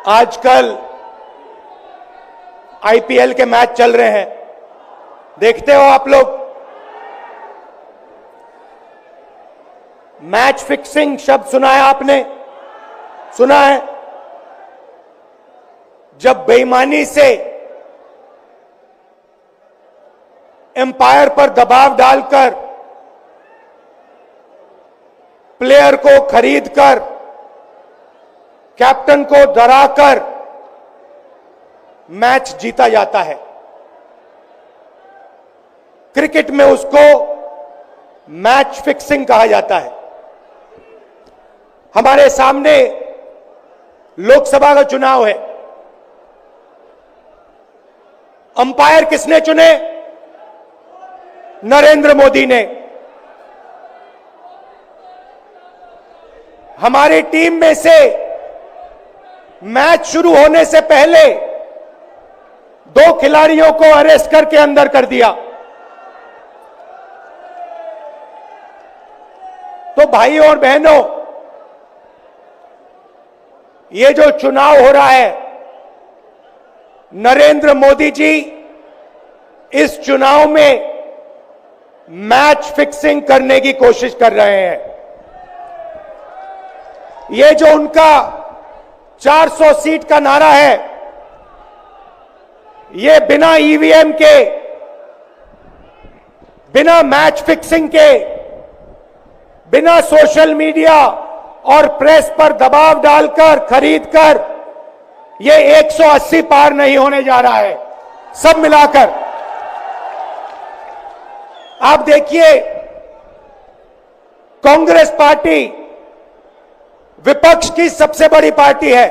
आजकल आईपीएल के मैच चल रहे हैं, देखते हो आप लोग। मैच फिक्सिंग शब्द सुना है आपने? सुना है? जब बेईमानी से एम्पायर पर दबाव डालकर प्लेयर को खरीदकर कैप्टन को डराकर मैच जीता जाता है। क्रिकेट में उसको मैच फिक्सिंग कहा जाता है। हमारे सामने लोकसभा का चुनाव है। अंपायर किसने चुने? नरेंद्र मोदी ने। हमारी टीम में से मैच शुरू होने से पहले 2 खिलाड़ियों को अरेस्ट करके अंदर कर दिया। तो भाइयों और बहनों, ये जो चुनाव हो रहा है, नरेंद्र मोदी जी इस चुनाव में मैच फिक्सिंग करने की कोशिश कर रहे हैं। ये जो उनका 400 सीट का नारा है, ये बिना ईवीएम के, बिना मैच फिक्सिंग के, बिना सोशल मीडिया और प्रेस पर दबाव डालकर खरीदकर ये 180 पार नहीं होने जा रहा है। सब मिलाकर आप देखिए, कांग्रेस पार्टी विपक्ष की सबसे बड़ी पार्टी है।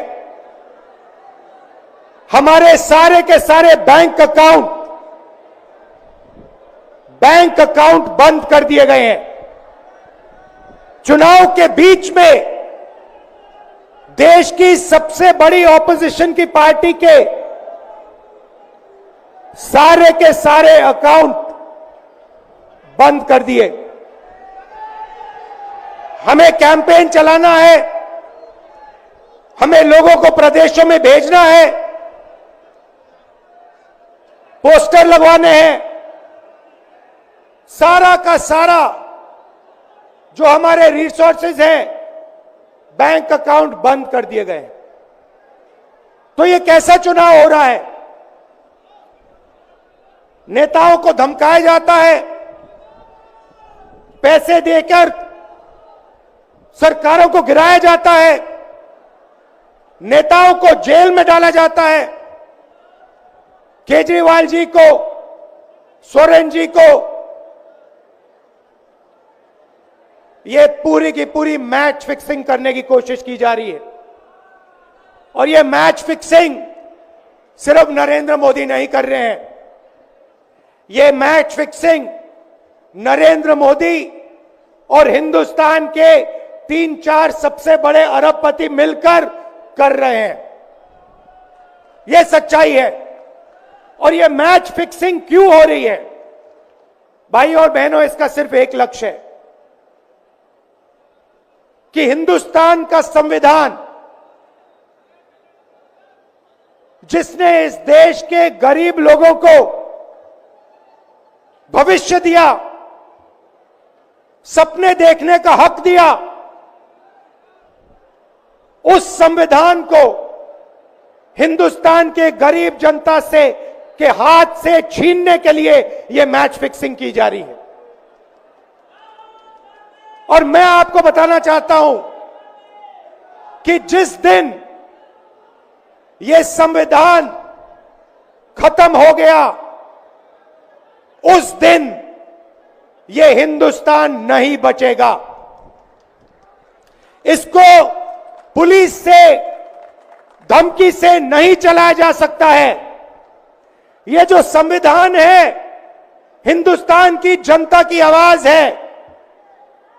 हमारे सारे के सारे बैंक अकाउंट बंद कर दिए गए हैं। चुनाव के बीच में देश की सबसे बड़ी ऑपोजिशन की पार्टी के सारे अकाउंट बंद कर दिए। हमें कैंपेन चलाना है, हमें लोगों को प्रदेशों में भेजना है, पोस्टर लगवाने हैं। सारा का सारा जो हमारे रिसोर्सेज हैं, बैंक अकाउंट बंद कर दिए गए। तो ये कैसा चुनाव हो रहा है? नेताओं को धमकाया जाता है, पैसे देकर सरकारों को गिराया जाता है, नेताओं को जेल में डाला जाता है। केजरीवाल जी को, सोरेन जी को ये पूरी की पूरी मैच फिक्सिंग करने की कोशिश की जा रही है। और ये मैच फिक्सिंग सिर्फ नरेंद्र मोदी नहीं कर रहे हैं। ये मैच फिक्सिंग नरेंद्र मोदी और हिंदुस्तान के 3-4 सबसे बड़े अरबपति मिलकर कर रहे हैं। यह सच्चाई है। और यह मैच फिक्सिंग क्यों हो रही है? भाई और बहनों, इसका सिर्फ एक लक्ष्य है कि हिंदुस्तान का संविधान, जिसने इस देश के गरीब लोगों को भविष्य दिया, सपने देखने का हक दिया, उस संविधान को हिंदुस्तान के गरीब जनता से के हाथ से छीनने के लिए यह मैच फिक्सिंग की जा रही है। और मैं आपको बताना चाहता हूं कि जिस दिन यह संविधान खत्म हो गया, उस दिन यह हिंदुस्तान नहीं बचेगा। इसको पुलिस से, धमकी से नहीं चलाया जा सकता है। यह जो संविधान है, हिंदुस्तान की जनता की आवाज है,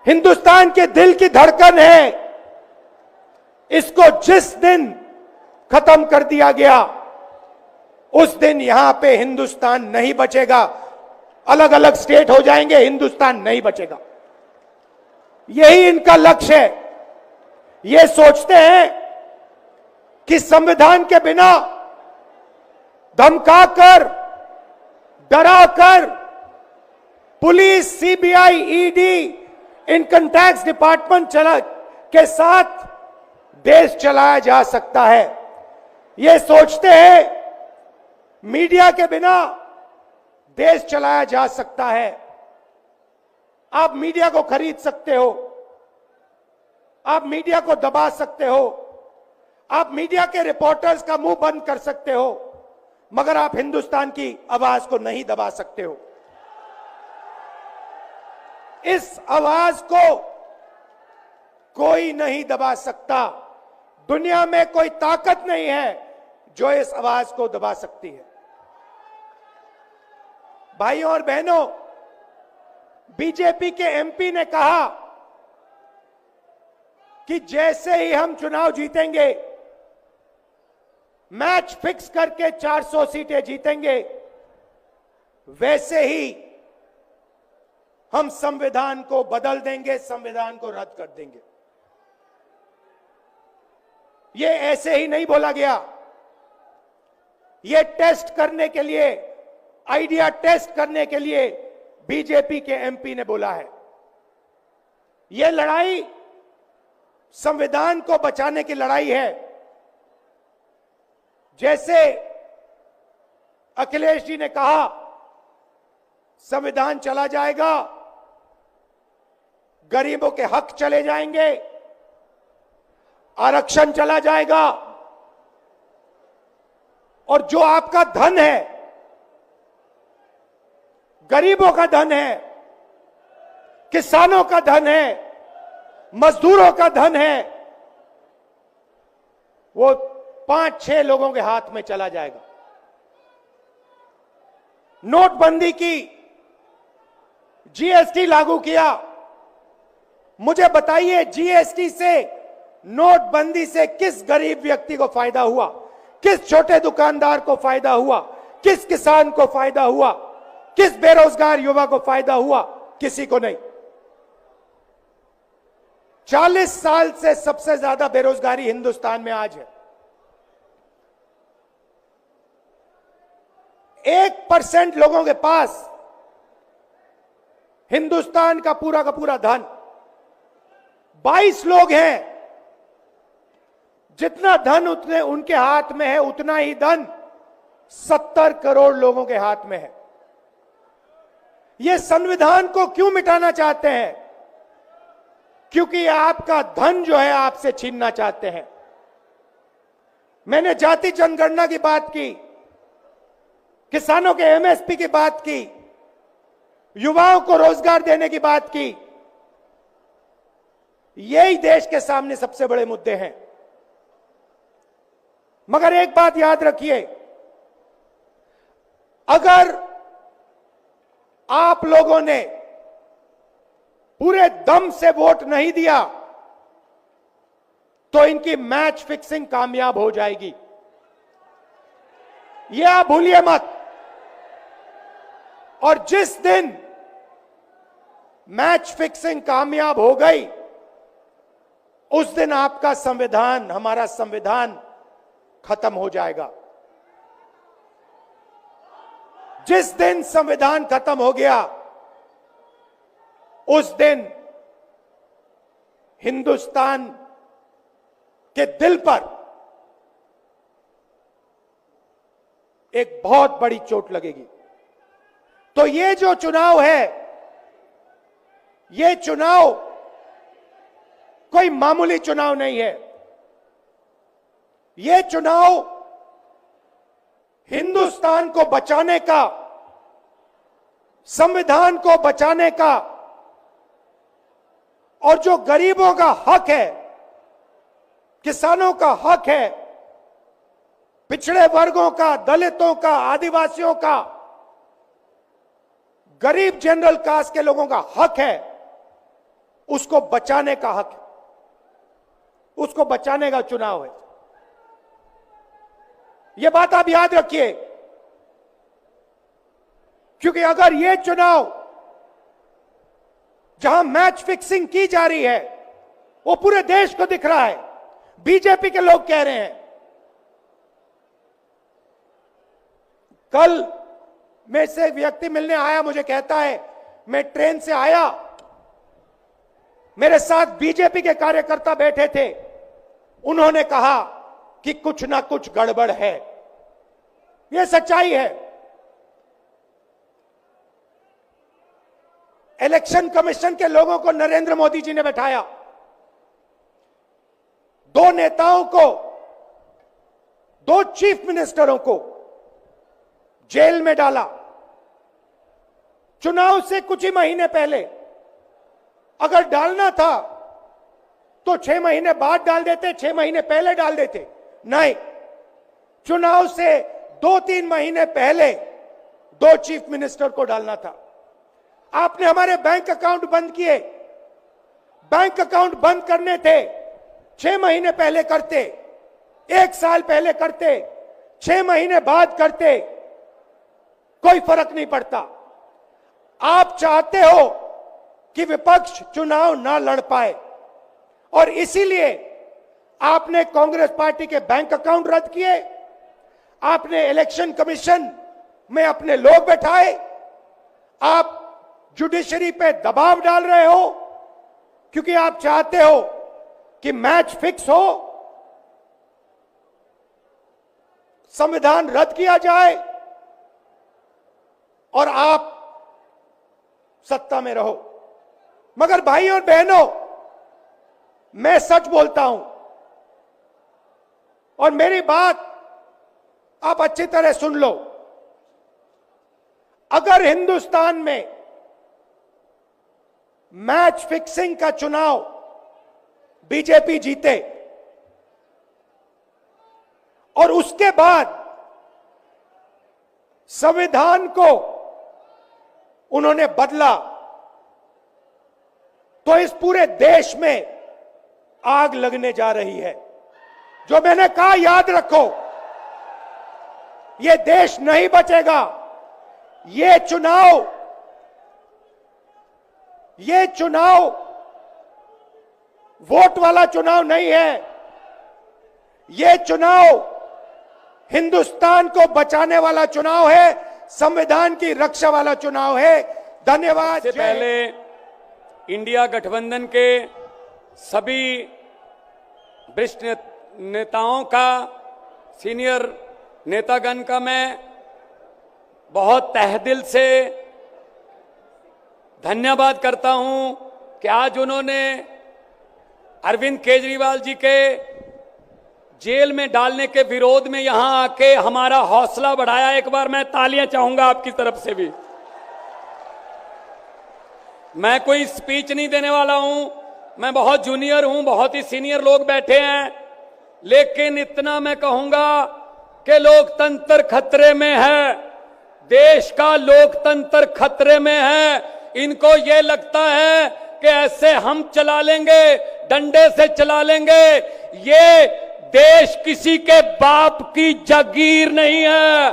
हिंदुस्तान के दिल की धड़कन है। इसको जिस दिन खत्म कर दिया गया, उस दिन यहां पे हिंदुस्तान नहीं बचेगा। अलग अलग स्टेट हो जाएंगे, हिंदुस्तान नहीं बचेगा। यही इनका लक्ष्य है। ये सोचते हैं कि संविधान के बिना धमकाकर, डराकर police, CBI, ED, income tax department के साथ देश चलाया जा सकता है। ये सोचते हैं मीडिया के बिना देश चलाया जा सकता है। आप मीडिया को खरीद सकते हो, आप मीडिया को दबा सकते हो, आप मीडिया के रिपोर्टर्स का मुंह बंद कर सकते हो, मगर आप हिंदुस्तान की आवाज को नहीं दबा सकते हो। इस आवाज को कोई नहीं दबा सकता। दुनिया में कोई ताकत नहीं है जो इस आवाज को दबा सकती है। भाइयों और बहनों, बीजेपी के एमपी ने कहा कि जैसे ही हम चुनाव जीतेंगे, मैच फिक्स करके 400 सीटें जीतेंगे, वैसे ही हम संविधान को बदल देंगे, संविधान को रद्द कर देंगे। ये ऐसे ही नहीं बोला गया, ये टेस्ट करने के लिए, आइडिया टेस्ट करने के लिए बीजेपी के एमपी ने बोला है। ये लड़ाई संविधान को बचाने की लड़ाई है। जैसे अखिलेश जी ने कहा, संविधान चला जाएगा, गरीबों के हक चले जाएंगे, आरक्षण चला जाएगा, और जो आपका धन है, गरीबों का धन है, किसानों का धन है, मजदूरों का धन है, वो 5-6 लोगों के हाथ में चला जाएगा। नोटबंदी की, जीएसटी लागू किया। मुझे बताइए, जीएसटी से, नोटबंदी से किस गरीब व्यक्ति को फायदा हुआ? किस छोटे दुकानदार को फायदा हुआ? किस किसान को फायदा हुआ? किस बेरोजगार युवा को फायदा हुआ? किसी को नहीं। 40 साल से सबसे ज्यादा बेरोजगारी हिंदुस्तान में आज है। 1% लोगों के पास हिंदुस्तान का पूरा धन, 22 लोग हैं। जितना धन उतने उनके हाथ में है, उतना ही धन 70 करोड़ लोगों के हाथ में है। ये संविधान को क्यों मिटाना चाहते हैं? क्योंकि आपका धन जो है आपसे छीनना चाहते हैं। मैंने जाति जनगणना की बात की, किसानों के एमएसपी की बात की, युवाओं को रोजगार देने की बात की। यही देश के सामने सबसे बड़े मुद्दे हैं। मगर एक बात याद रखिए, अगर आप लोगों ने पूरे दम से वोट नहीं दिया तो इनकी मैच फिक्सिंग कामयाब हो जाएगी। यह आप भूलिए मत। और जिस दिन मैच फिक्सिंग कामयाब हो गई, उस दिन आपका संविधान, हमारा संविधान खत्म हो जाएगा। जिस दिन संविधान खत्म हो गया, उस दिन हिंदुस्तान के दिल पर एक बहुत बड़ी चोट लगेगी। तो ये जो चुनाव है, ये चुनाव कोई मामूली चुनाव नहीं है। ये चुनाव हिंदुस्तान को बचाने का, संविधान को बचाने का, और जो गरीबों का हक है, किसानों का हक है, पिछड़े वर्गों का, दलितों का, आदिवासियों का, गरीब जनरल कास्ट के लोगों का हक है, उसको बचाने का हक है। उसको बचाने का चुनाव है। यह बात आप याद रखिए, क्योंकि अगर यह चुनाव जहां मैच फिक्सिंग की जा रही है, वो पूरे देश को दिख रहा है। बीजेपी के लोग कह रहे हैं, कल में से एक व्यक्ति मिलने आया, मुझे कहता है मैं ट्रेन से आया, मेरे साथ बीजेपी के कार्यकर्ता बैठे थे, उन्होंने कहा कि कुछ ना कुछ गड़बड़ है। यह सच्चाई है। इलेक्शन कमीशन के लोगों को नरेंद्र मोदी जी ने बैठाया, दो नेताओं को, दो चीफ मिनिस्टरों को जेल में डाला। चुनाव से कुछ ही महीने पहले अगर डालना था तो 6 महीने बाद डाल देते, 6 महीने पहले डाल देते। नहीं, चुनाव से 2-3 महीने पहले 2 चीफ मिनिस्टर को डालना था। आपने हमारे बैंक अकाउंट बंद किए। बैंक अकाउंट बंद करने थे, 6 महीने पहले करते, 1 साल पहले करते, 6 महीने बाद करते, कोई फर्क नहीं पड़ता। आप चाहते हो कि विपक्ष चुनाव ना लड़ पाए और इसीलिए आपने कांग्रेस पार्टी के बैंक अकाउंट रद्द किए, आपने इलेक्शन कमीशन में अपने लोग बैठाए, आप जुडिशरी पे दबाव डाल रहे हो क्योंकि आप चाहते हो कि मैच फिक्स हो, संविधान रद्द किया जाए और आप सत्ता में रहो। मगर भाई और बहनों, मैं सच बोलता हूं और मेरी बात आप अच्छी तरह सुन लो। अगर हिंदुस्तान में मैच फिक्सिंग का चुनाव बीजेपी जीते और उसके बाद संविधान को उन्होंने बदला, तो इस पूरे देश में आग लगने जा रही है। जो मैंने कहा याद रखो, यह देश नहीं बचेगा। ये चुनाव वोट वाला चुनाव नहीं है। यह चुनाव हिंदुस्तान को बचाने वाला चुनाव है, संविधान की रक्षा वाला चुनाव है। धन्यवाद। से पहले इंडिया गठबंधन के सभी वरिष्ठ नेताओं का, सीनियर नेतागण का मैं बहुत तहेदिल से धन्यवाद करता हूं कि आज उन्होंने अरविंद केजरीवाल जी के जेल में डालने के विरोध में यहां आके हमारा हौसला बढ़ाया। एक बार मैं तालियां चाहूंगा आपकी तरफ से भी। मैं कोई स्पीच नहीं देने वाला हूं, मैं बहुत जूनियर हूं, बहुत ही सीनियर लोग बैठे हैं, लेकिन इतना मैं कहूंगा कि लोकतंत्र खतरे में है, देश का लोकतंत्र खतरे में है। इनको ये लगता है कि ऐसे हम चला लेंगे, डंडे से चला लेंगे। ये देश किसी के बाप की जागीर नहीं है,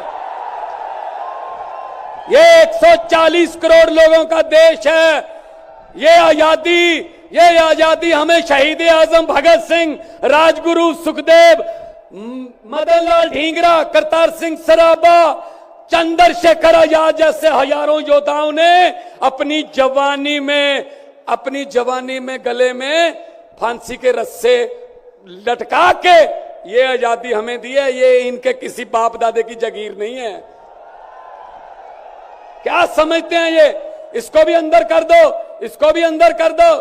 ये 140 करोड़ लोगों का देश है। ये आजादी हमें शहीद आजम भगत सिंह, राजगुरु सुखदेव, मदन लाल ढींगरा, करतार सिंह सराबा, चंद्रशेखर आजाद जैसे हजारों योद्धाओं ने अपनी जवानी में गले में फांसी के रस्से लटका के ये आजादी हमें दी है। ये इनके किसी बाप दादे की जागीर नहीं है। क्या समझते हैं ये? इसको भी अंदर कर दो, इसको भी अंदर कर दो।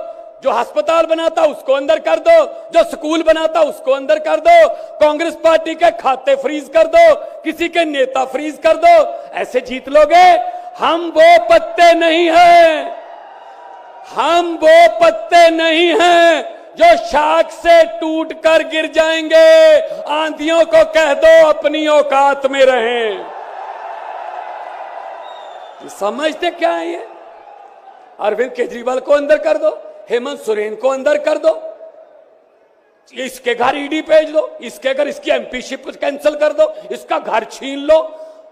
जो अस्पताल बनाता उसको अंदर कर दो, जो स्कूल बनाता उसको अंदर कर दो, कांग्रेस पार्टी के खाते फ्रीज कर दो, किसी के नेता फ्रीज कर दो। ऐसे जीत लोगे? हम वो पत्ते नहीं हैं, हम वो पत्ते नहीं हैं जो शाख से टूट कर गिर जाएंगे। आंधियों को कह दो अपनी औकात में रहें। समझते क्या है ये? अरविंद केजरीवाल को अंदर कर दो, हेमंत सोरेन को अंदर कर दो, इसके घर ईडी भेज दो, इसके घर इसकी एमपीशिप कैंसिल कर दो, इसका घर छीन लो।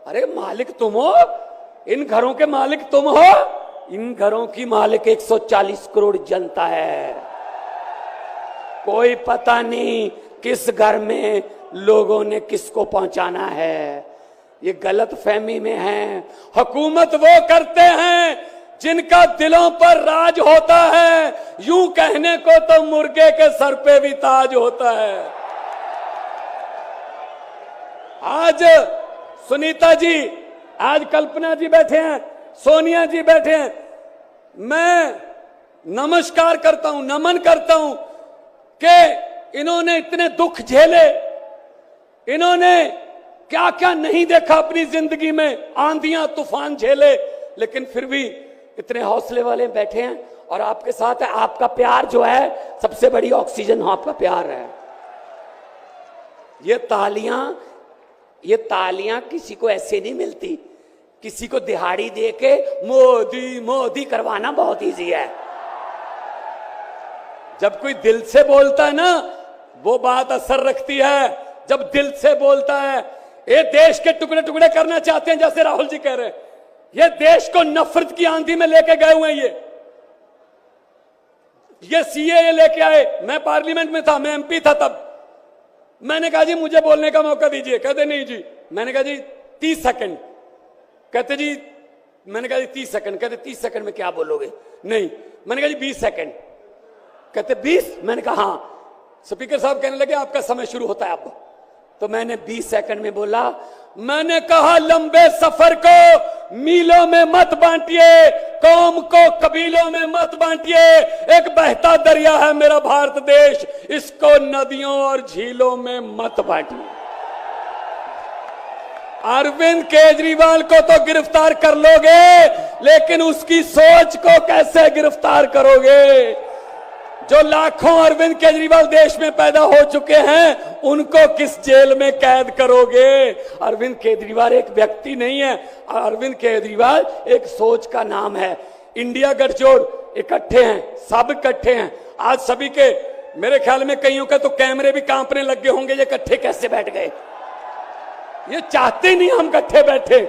अरे मालिक तुम हो, इन घरों के मालिक तुम हो। इन घरों की मालिक 140 करोड़ जनता है। कोई पता नहीं किस घर में लोगों ने किसको पहुंचाना है। ये गलत फहमी में हैं। हुकूमत वो करते हैं जिनका दिलों पर राज होता है। यूं कहने को तो मुर्गे के सर पे भी ताज होता है। आज सुनीता जी, आज कल्पना जी बैठे हैं, सोनिया जी बैठे हैं। मैं नमस्कार करता हूं, नमन करता हूं कि इन्होंने इतने दुख झेले, इन्होंने क्या क्या नहीं देखा अपनी जिंदगी में, आंधियां तूफान झेले, लेकिन फिर भी इतने हौसले वाले बैठे हैं और आपके साथ है। आपका प्यार जो है सबसे बड़ी ऑक्सीजन आपका प्यार है। ये तालियां किसी को ऐसे नहीं मिलती। किसी को दिहाड़ी दे के मोदी मोदी करवाना बहुत इजी है। जब कोई दिल से बोलता है ना, वो बात असर रखती है। जब दिल से बोलता है, ये देश के टुकड़े टुकड़े करना चाहते हैं, जैसे राहुल जी कह रहे हैं। ये देश को नफरत की आंधी में लेके गए हुए हैं। ये सीएए लेके आए। मैं पार्लियामेंट में था, मैं एमपी था तब। मैंने कहा जी मुझे बोलने का मौका दीजिए। कहते नहीं जी। मैंने कहा जी 30 सेकंड। कहते जी, मैंने कहा जी 30 सेकंड। कहते 30 सेकंड में क्या बोलोगे? नहीं। मैंने कहा जी 20 सेकंड। कहते 20? मैंने कहा हाँ। स्पीकर साहब कहने लगे आपका समय शुरू होता है अब। तो मैंने 20 सेकंड में बोला। मैंने कहा लंबे सफर को मीलों में मत बांटिए, कौम को कबीलों में मत बांटिए। एक बहता दरिया है मेरा भारत देश, इसको नदियों और झीलों में मत बांटिए। अरविंद केजरीवाल को तो गिरफ्तार कर लोगे, लेकिन उसकी सोच को कैसे गिरफ्तार करोगे? जो लाखों अरविंद केजरीवाल देश में पैदा हो चुके हैं, उनको किस जेल में कैद करोगे? अरविंद केजरीवाल एक व्यक्ति नहीं है, अरविंद केजरीवाल एक सोच का नाम है। इंडिया गठजोड़ इकट्ठे हैं, सब इकट्ठे हैं। आज सभी के, मेरे ख्याल में कईयों के तो कैमरे भी कांपने लग गए होंगे, ये इकट्ठे कैसे बैठ गए? ये चाहते नहीं हम इकट्ठे बैठे,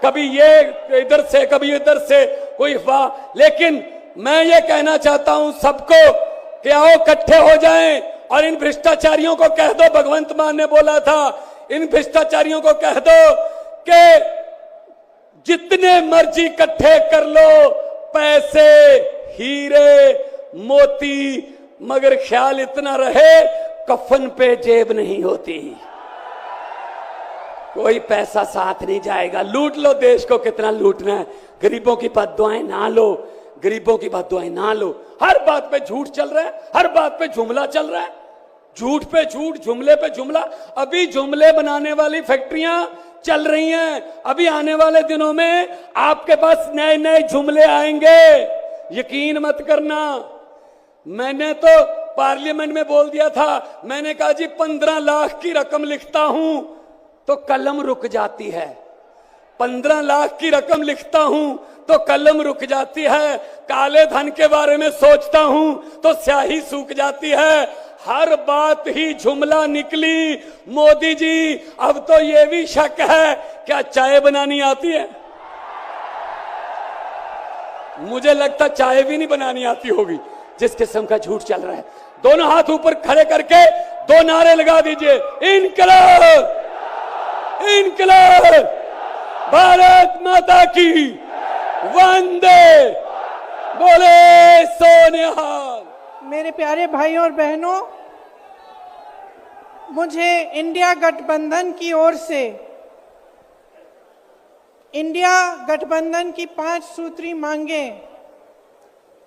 कभी ये इधर से कभी इधर से, कोई वाह। लेकिन मैं ये कहना चाहता हूं सबको कि आओ इकट्ठे हो जाएं और इन भ्रष्टाचारियों को कह दो, भगवंत मान ने बोला था, इन भ्रष्टाचारियों को कह दो कि जितने मर्जी इकट्ठे कर लो पैसे, हीरे, मोती, मगर ख्याल इतना रहे कफन पे जेब नहीं होती। कोई पैसा साथ नहीं जाएगा। लूट लो देश को, कितना लूटना है। गरीबों की बद्दुआएं ना लो, गरीबों की बद्दुआएं ना लो। हर बात पे झूठ चल रहा है, हर बात पे जुमला चल रहा है, झूठ पे झूठ, जुमले पे जुमला। अभी जुमले बनाने वाली फैक्ट्रियां चल रही हैं। अभी आने वाले दिनों में आपके पास नए नए जुमले आएंगे, यकीन मत करना। मैंने तो पार्लियामेंट में बोल दिया था, मैंने कहा जी 15 लाख की रकम लिखता हूं तो कलम रुक जाती है। 15 लाख की रकम लिखता हूं तो कलम रुक जाती है। काले धन के बारे में सोचता हूं तो स्याही सूख जाती है। हर बात ही जुमला निकली। मोदी जी, अब तो ये भी शक है, क्या चाय बनानी आती है? मुझे लगता चाय भी नहीं बनानी आती होगी, जिस किस्म का झूठ चल रहा है। दोनों हाथ ऊपर खड़े करके 2 नारे लगा दीजिए, इनकलाब, इनकलाब, भारत माता की, वंदे, बोले सोनिहाल। मेरे प्यारे भाइयों और बहनों, मुझे इंडिया गठबंधन की ओर से इंडिया गठबंधन की 5 सूत्री मांगें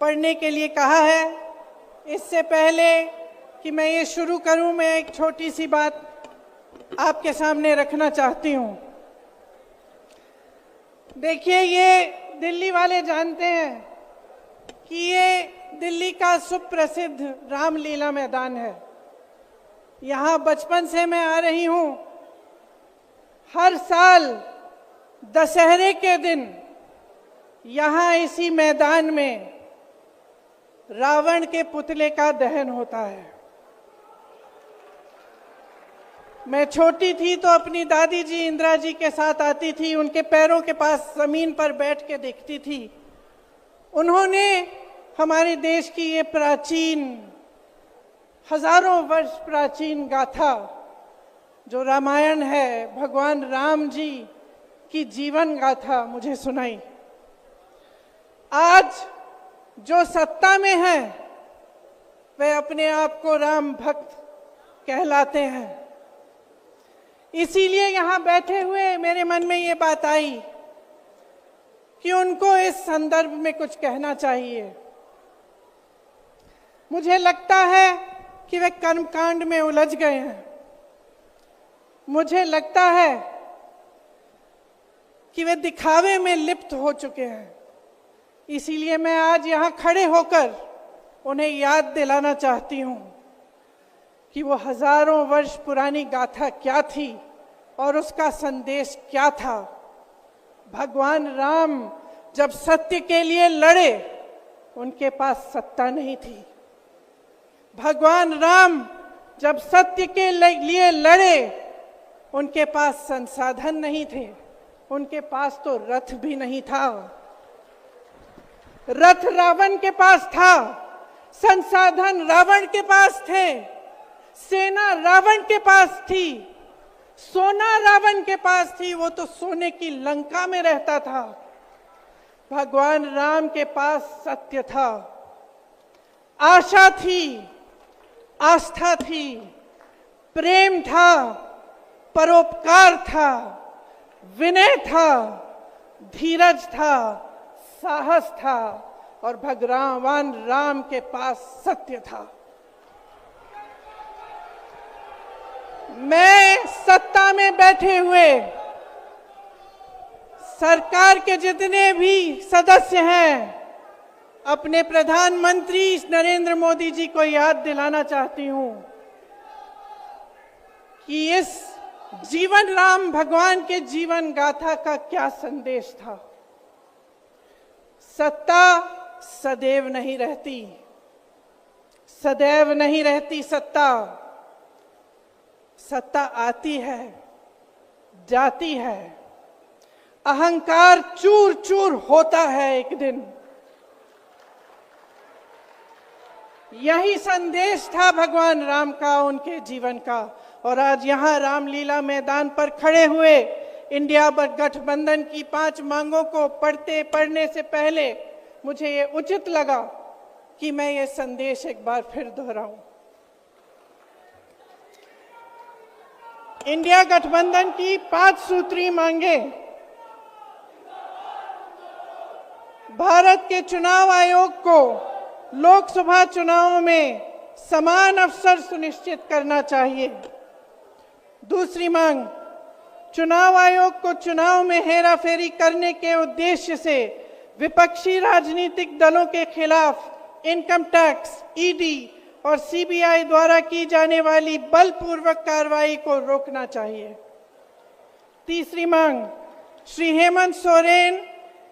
पढ़ने के लिए कहा है। इससे पहले कि मैं ये शुरू करूं, मैं एक छोटी सी बात आपके सामने रखना चाहती हूं। देखिए, ये दिल्ली वाले जानते हैं कि ये दिल्ली का सुप्रसिद्ध रामलीला मैदान है। यहाँ बचपन से मैं आ रही हूँ। हर साल दशहरे के दिन यहाँ इसी मैदान में रावण के पुतले का दहन होता है। मैं छोटी थी तो अपनी दादी जी इंदिरा जी के साथ आती थी, उनके पैरों के पास जमीन पर बैठ के देखती थी। उन्होंने हमारे देश की ये प्राचीन, हजारों वर्ष प्राचीन गाथा जो रामायण है, भगवान राम जी की जीवन गाथा मुझे सुनाई। आज जो सत्ता में है वे अपने आप को राम भक्त कहलाते हैं। इसीलिए यहां बैठे हुए मेरे मन में ये बात आई कि उनको इस संदर्भ में कुछ कहना चाहिए। मुझे लगता है कि वे कर्मकांड में उलझ गए हैं। मुझे लगता है कि वे दिखावे में लिप्त हो चुके हैं। इसीलिए मैं आज यहां खड़े होकर उन्हें याद दिलाना चाहती हूं कि वो हजारों वर्ष पुरानी गाथा क्या थी और उसका संदेश क्या था। भगवान राम जब सत्य के लिए लड़े, उनके पास सत्ता नहीं थी। भगवान राम जब सत्य के लिए लड़े, उनके पास संसाधन नहीं थे। उनके पास तो रथ भी नहीं था। रथ रावण के पास था, संसाधन रावण के पास थे, सेना रावण के पास थी, सोना रावण के पास थी। वो तो सोने की लंका में रहता था। भगवान राम के पास सत्य था, आशा थी, आस्था थी, प्रेम था, परोपकार था, विनय था, धीरज था, साहस था और भगवान राम के पास सत्य था। मैं सत्ता में बैठे हुए सरकार के जितने भी सदस्य हैं, अपने प्रधानमंत्री नरेंद्र मोदी जी को याद दिलाना चाहती हूं कि इस जीवन राम भगवान के जीवन गाथा का क्या संदेश था। सत्ता सदैव नहीं रहती, सदैव नहीं रहती सत्ता। सत्ता आती है, जाती है, अहंकार चूर चूर होता है एक दिन। यही संदेश था भगवान राम का, उनके जीवन का। और आज यहां रामलीला मैदान पर खड़े हुए इंडिया गठबंधन की 5 मांगों को पढ़ने से पहले मुझे ये उचित लगा कि मैं ये संदेश एक बार फिर दोहराऊं। इंडिया गठबंधन की 5 सूत्री मांगे भारत के चुनाव आयोग को लोकसभा चुनावों में समान अवसर सुनिश्चित करना चाहिए। दूसरी मांग, चुनाव आयोग को चुनाव में हेराफेरी करने के उद्देश्य से विपक्षी राजनीतिक दलों के खिलाफ इनकम टैक्स, ईडी और सीबीआई द्वारा की जाने वाली बलपूर्वक कार्रवाई को रोकना चाहिए। तीसरी मांग, श्री हेमंत सोरेन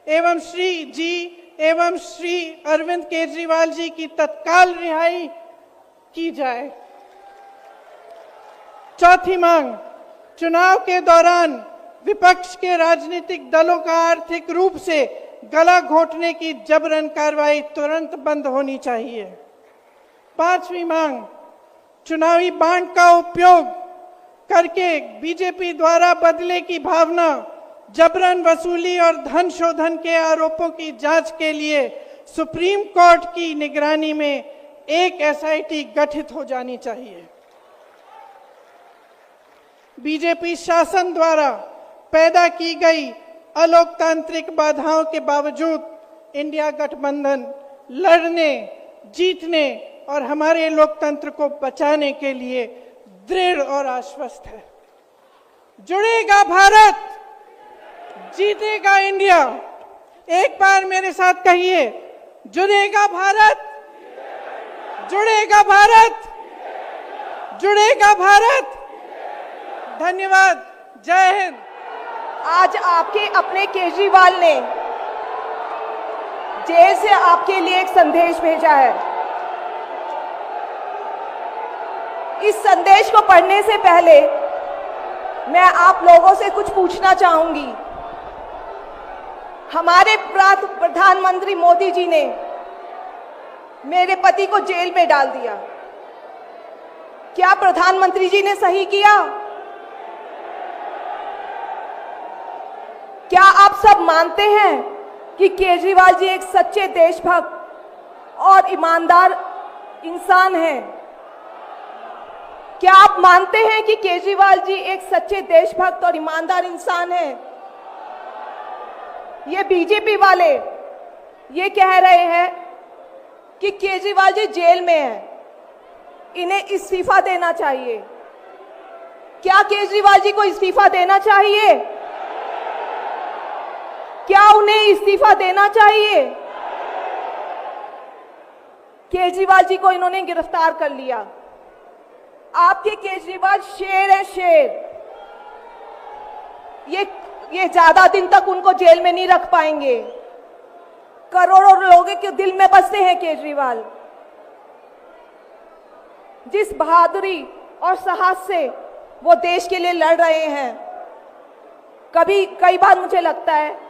एवं श्री अरविंद केजरीवाल जी की तत्काल रिहाई की जाए। चौथी मांग, चुनाव के दौरान विपक्ष के राजनीतिक दलों का आर्थिक रूप से गला घोंटने की जबरन कार्रवाई तुरंत बंद होनी चाहिए। पांचवी मांग, चुनावी बांड का उपयोग करके बीजेपी द्वारा बदले की भावना, जबरन वसूली और धन शोधन के आरोपों की जांच के लिए सुप्रीम कोर्ट की निगरानी में एक एसआईटी गठित हो जानी चाहिए। बीजेपी शासन द्वारा पैदा की गई अलोकतांत्रिक बाधाओं के बावजूद इंडिया गठबंधन लड़ने, जीतने और हमारे लोकतंत्र को बचाने के लिए दृढ़ और आश्वस्त है। जुड़ेगा भारत, जीतेगा इंडिया। एक बार मेरे साथ कहिए, जुड़ेगा भारत, जुड़ेगा भारत, जुड़ेगा भारत। धन्यवाद, जय हिंद। आज आपके अपने केजरीवाल ने जेल से आपके लिए एक संदेश भेजा है। इस संदेश को पढ़ने से पहले मैं आप लोगों से कुछ पूछना चाहूंगी। हमारे प्रधानमंत्री मोदी जी ने मेरे पति को जेल में डाल दिया। क्या प्रधानमंत्री जी ने सही किया? आप सब मानते हैं कि केजरीवाल जी एक सच्चे देशभक्त और ईमानदार इंसान हैं? क्या आप मानते हैं कि केजरीवाल जी एक सच्चे देशभक्त और ईमानदार इंसान हैं? ये बीजेपी वाले ये कह रहे हैं कि केजरीवाल जी जेल में हैं, इन्हें इस्तीफा देना चाहिए। क्या केजरीवाल जी को इस्तीफा देना चाहिए? क्या उन्हें इस्तीफा देना चाहिए? केजरीवाल जी को इन्होंने गिरफ्तार कर लिया। आपके केजरीवाल शेर है, शेर। ये ज्यादा दिन तक उनको जेल में नहीं रख पाएंगे। करोड़ों लोगों के दिल में बसते हैं केजरीवाल। जिस बहादुरी और साहस से वो देश के लिए लड़ रहे हैं, कई बार मुझे लगता है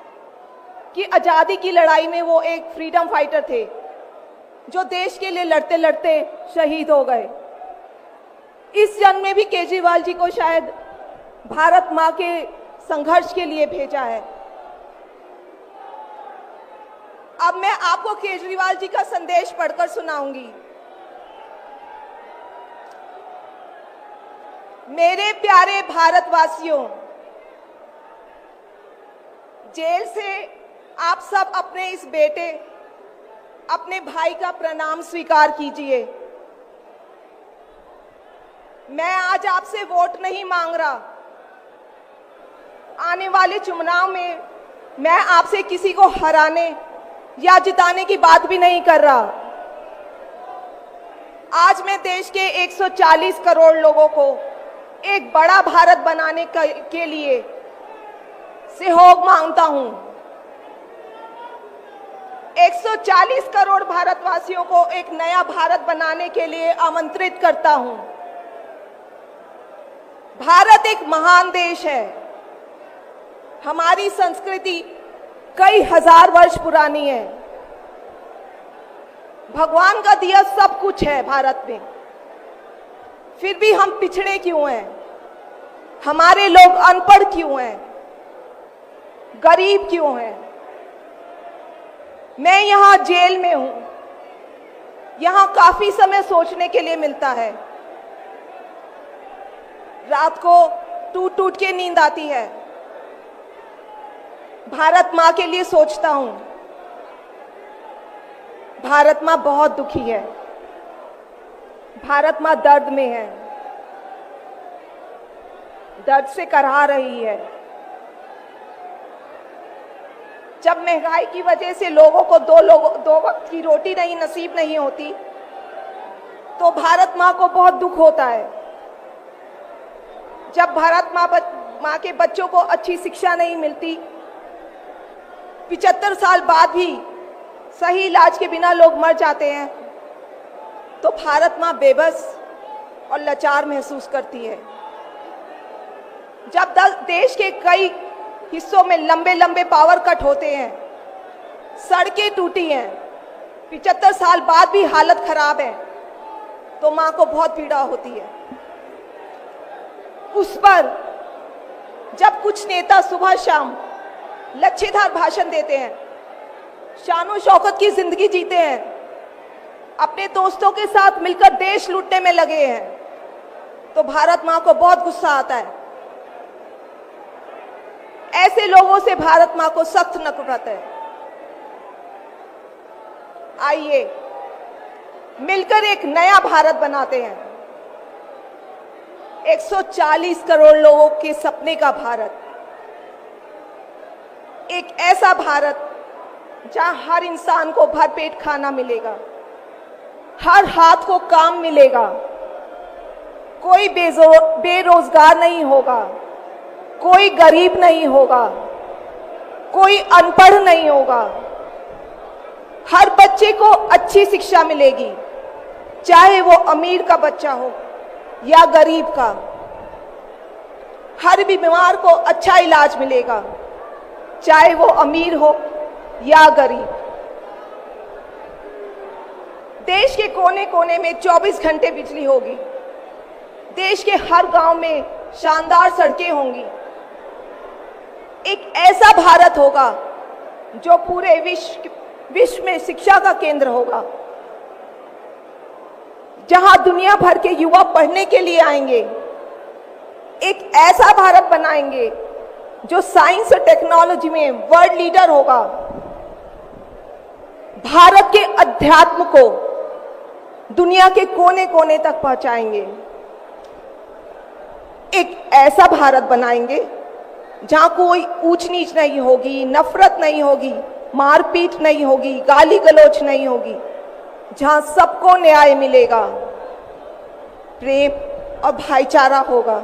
कि आजादी की लड़ाई में वो एक फ्रीडम फाइटर थे जो देश के लिए लड़ते लड़ते शहीद हो गए। इस जन्म में भी केजरीवाल जी को शायद भारत मां के संघर्ष के लिए भेजा है। अब मैं आपको केजरीवाल जी का संदेश पढ़कर सुनाऊंगी। मेरे प्यारे भारतवासियों, जेल से आप सब अपने इस बेटे, अपने भाई का प्रणाम स्वीकार कीजिए। मैं आज आपसे वोट नहीं मांग रहा। आने वाले चुनाव में मैं आपसे किसी को हराने या जिताने की बात भी नहीं कर रहा। आज मैं देश के 140 करोड़ लोगों को एक बड़ा भारत बनाने के लिए सहयोग मांगता हूं। 140 करोड़ भारतवासियों को एक नया भारत बनाने के लिए आमंत्रित करता हूं। भारत एक महान देश है। हमारी संस्कृति कई हजार वर्ष पुरानी है। भगवान का दिया सब कुछ है भारत में, फिर भी हम पिछड़े क्यों हैं? हमारे लोग अनपढ़ क्यों हैं? गरीब क्यों हैं? मैं यहाँ जेल में हूं। यहाँ काफी समय सोचने के लिए मिलता है। रात को टूट टूट के नींद आती है। भारत मां के लिए सोचता हूं। भारत मां बहुत दुखी है। भारत मां दर्द में है, दर्द से कराह रही है। जब महंगाई की वजह से लोगों को दो वक्त की रोटी नहीं नसीब नहीं होती, तो भारत मां को बहुत दुख होता है। जब भारत मां के बच्चों को अच्छी शिक्षा नहीं मिलती, 75 साल बाद भी सही इलाज के बिना लोग मर जाते हैं, तो भारत मां बेबस और लाचार महसूस करती है। जब देश के कई हिस्सों में लंबे लंबे पावर कट होते हैं, सड़कें टूटी हैं, 75 साल बाद भी हालत खराब है, तो मां को बहुत पीड़ा होती है। उस पर जब कुछ नेता सुबह शाम लच्छेदार भाषण देते हैं, शानो शौकत की जिंदगी जीते हैं, अपने दोस्तों के साथ मिलकर देश लूटने में लगे हैं, तो भारत मां को बहुत गुस्सा आता है। ऐसे लोगों से भारत मां को सख्त नफरत है। आइए मिलकर एक नया भारत बनाते हैं। 140 करोड़ लोगों के सपने का भारत, एक ऐसा भारत जहां हर इंसान को भरपेट खाना मिलेगा, हर हाथ को काम मिलेगा, कोई बेरोजगार नहीं होगा, कोई गरीब नहीं होगा, कोई अनपढ़ नहीं होगा, हर बच्चे को अच्छी शिक्षा मिलेगी, चाहे वो अमीर का बच्चा हो या गरीब का। हर बीमार को अच्छा इलाज मिलेगा, चाहे वो अमीर हो या गरीब। देश के कोने कोने में 24 घंटे बिजली होगी। देश के हर गांव में शानदार सड़कें होंगी। एक ऐसा भारत होगा जो पूरे विश्व में शिक्षा का केंद्र होगा, जहां दुनिया भर के युवा पढ़ने के लिए आएंगे। एक ऐसा भारत बनाएंगे जो साइंस और टेक्नोलॉजी में वर्ल्ड लीडर होगा। भारत के अध्यात्म को दुनिया के कोने कोने तक पहुंचाएंगे। एक ऐसा भारत बनाएंगे जहां कोई ऊंच नीच नहीं होगी, नफरत नहीं होगी, मारपीट नहीं होगी, गाली गलौज नहीं होगी, जहां सबको न्याय मिलेगा, प्रेम और भाईचारा होगा।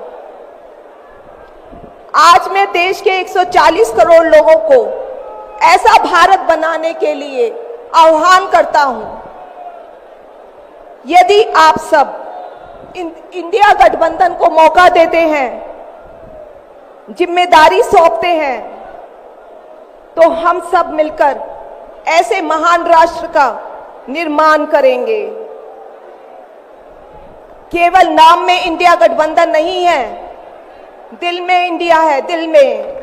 आज मैं देश के 140 करोड़ लोगों को ऐसा भारत बनाने के लिए आह्वान करता हूं। यदि आप सब इंडिया गठबंधन को मौका देते हैं, जिम्मेदारी सौंपते हैं, तो हम सब मिलकर ऐसे महान राष्ट्र का निर्माण करेंगे। केवल नाम में इंडिया गठबंधन नहीं है, दिल में इंडिया है, दिल में।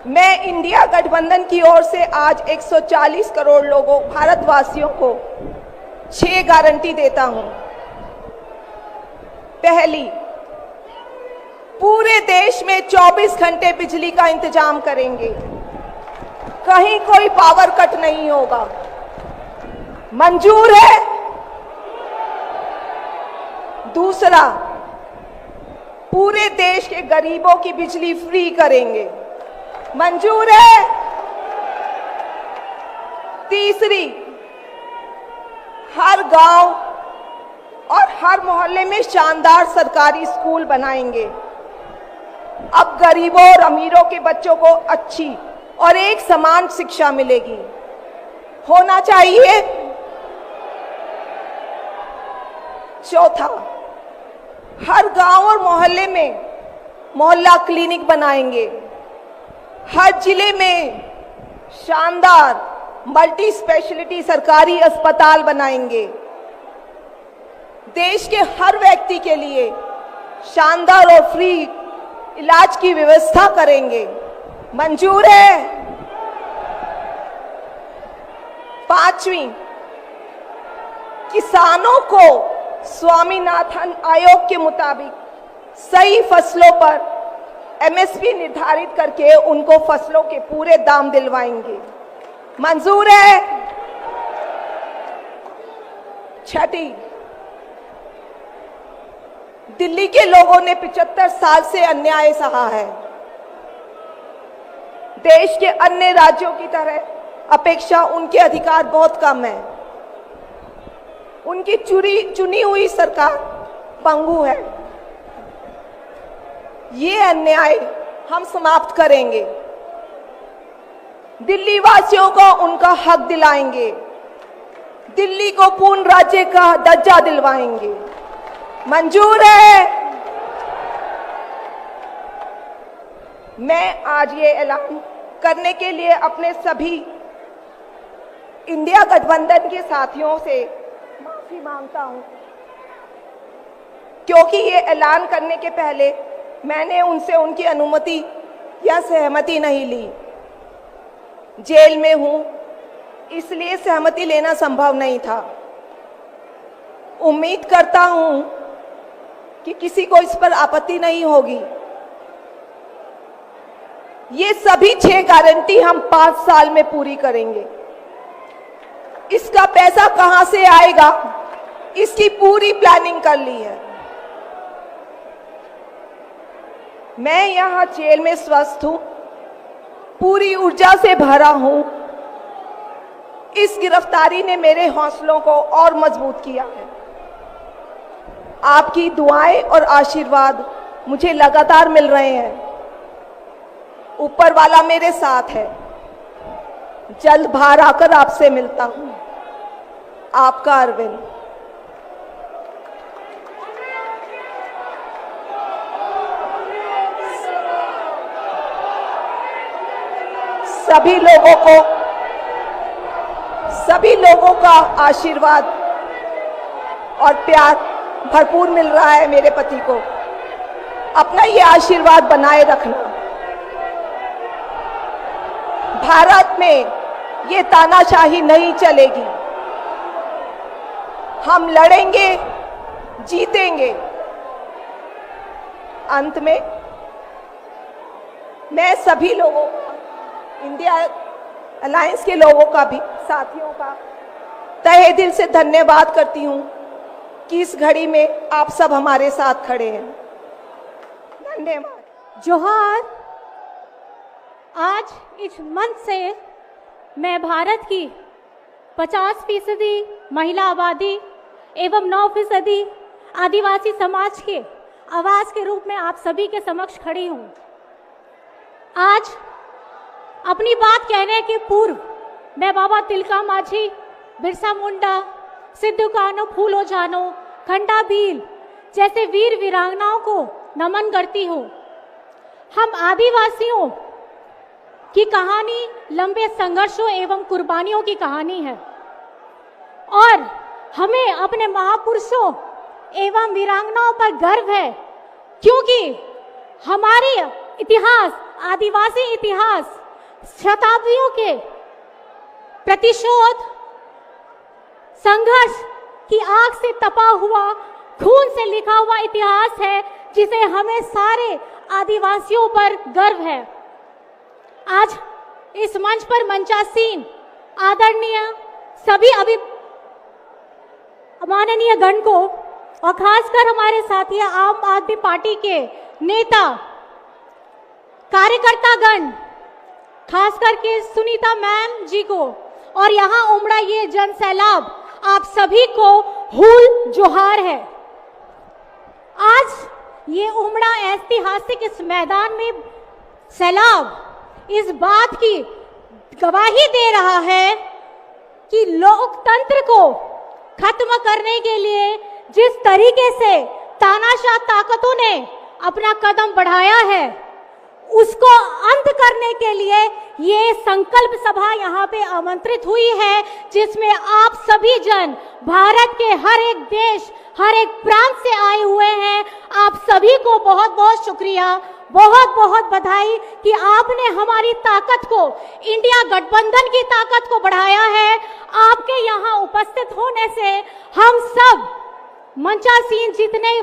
मैं इंडिया गठबंधन की ओर से आज 140 करोड़ लोगों भारतवासियों को 6 गारंटी देता हूं। पहली, पूरे देश में 24 घंटे बिजली का इंतजाम करेंगे, कहीं कोई पावर कट नहीं होगा। मंजूर है? दूसरा, पूरे देश के गरीबों की बिजली फ्री करेंगे। मंजूर है? तीसरी, हर गांव और हर मोहल्ले में शानदार सरकारी स्कूल बनाएंगे। अब गरीबों और अमीरों के बच्चों को अच्छी और एक समान शिक्षा मिलेगी। होना चाहिए। चौथा, हर गांव और मोहल्ले में मोहल्ला क्लिनिक बनाएंगे। हर जिले में शानदार मल्टी स्पेशलिटी सरकारी अस्पताल बनाएंगे। देश के हर व्यक्ति के लिए शानदार और फ्री इलाज की व्यवस्था करेंगे। मंजूर है? पांचवी, किसानों को स्वामीनाथन आयोग के मुताबिक सही फसलों पर एमएसपी निर्धारित करके उनको फसलों के पूरे दाम दिलवाएंगे। मंजूर है? छठी, दिल्ली के लोगों ने 75 साल से अन्याय सहा है। देश के अन्य राज्यों की तरह अपेक्षा उनके अधिकार बहुत कम है। उनकी चुनी हुई सरकार पंगु है। ये अन्याय हम समाप्त करेंगे। दिल्ली वासियों को उनका हक दिलाएंगे। दिल्ली को पूर्ण राज्य का दर्जा दिलवाएंगे। मंजूर है? मैं आज ये ऐलान करने के लिए अपने सभी इंडिया गठबंधन के साथियों से माफी मांगता हूं, क्योंकि ये ऐलान करने के पहले मैंने उनसे उनकी अनुमति या सहमति नहीं ली। जेल में हूं, इसलिए सहमति लेना संभव नहीं था। उम्मीद करता हूं कि किसी को इस पर आपत्ति नहीं होगी। ये सभी 6 गारंटी हम 5 साल में पूरी करेंगे। इसका पैसा कहां से आएगा, इसकी पूरी प्लानिंग कर ली है। मैं यहां जेल में स्वस्थ हूं, पूरी ऊर्जा से भरा हूं। इस गिरफ्तारी ने मेरे हौसलों को और मजबूत किया है। आपकी दुआएं और आशीर्वाद मुझे लगातार मिल रहे हैं। ऊपर वाला मेरे साथ है। जल्द बाहर आकर आपसे मिलता हूं। आपका अरविंद। सभी लोगों का आशीर्वाद और प्यार भरपूर मिल रहा है मेरे पति को। अपना ये आशीर्वाद बनाए रखना। भारत में ये तानाशाही नहीं चलेगी। हम लड़ेंगे, जीतेंगे। अंत में मैं सभी लोगों का, इंडिया अलायंस के लोगों का भी, साथियों का तहे दिल से धन्यवाद करती हूं कि इस घड़ी में आप सब हमारे साथ खड़े हैं। धन्यवाद। जोहार। आज इस मंच से मैं भारत की 50% महिला आबादी एवं 9% आदिवासी समाज के आवाज के रूप में आप सभी के समक्ष खड़ी हूं। आज अपनी बात कहने के पूर्व मैं बाबा तिलका मांझी, बिरसा मुंडा, सिद्धू कान्हू फूलो जानो, खंडा भील जैसे वीर वीरांगनाओं को नमन करती हूँ। हम आदिवासियों की कहानी लंबे संघर्षों एवं कुर्बानियों की कहानी है और हमें अपने महापुरुषों एवं वीरांगनाओं पर गर्व है, क्योंकि हमारे इतिहास, आदिवासी इतिहास शताब्दियों के प्रतिशोध, संघर्ष की आग से तपा हुआ, खून से लिखा हुआ इतिहास है, जिसे हमें सारे आदिवासियों पर गर्व है। आज इस मंच पर मंचासीन आदरणीय सभी माननीय गण को और खासकर हमारे साथी आम आदमी पार्टी के नेता, कार्यकर्ता गण, खास करके सुनीता मैम जी को और यहाँ उमड़ा ये जन सैलाब, आप सभी को हूल जोहार है। आज ये उमड़ा ऐतिहासिक इस मैदान में सैलाब इस बात की गवाही दे रहा है कि लोकतंत्र को खत्म करने के लिए जिस तरीके से तानाशाह ताकतों ने अपना कदम बढ़ाया है, उसको अंत करने के लिए ये संकल्प सभा यहाँ पे आमंत्रित हुई है, जिसमें आप सभी जन भारत के हर एक देश, हर एक प्रांत से आए हुए हैं। आप सभी को बहुत बहुत शुक्रिया, बहुत बहुत बधाई कि आपने हमारी ताकत को, इंडिया गठबंधन की ताकत को बढ़ाया है। आपके यहाँ उपस्थित होने से हम सब मंचासीन जितने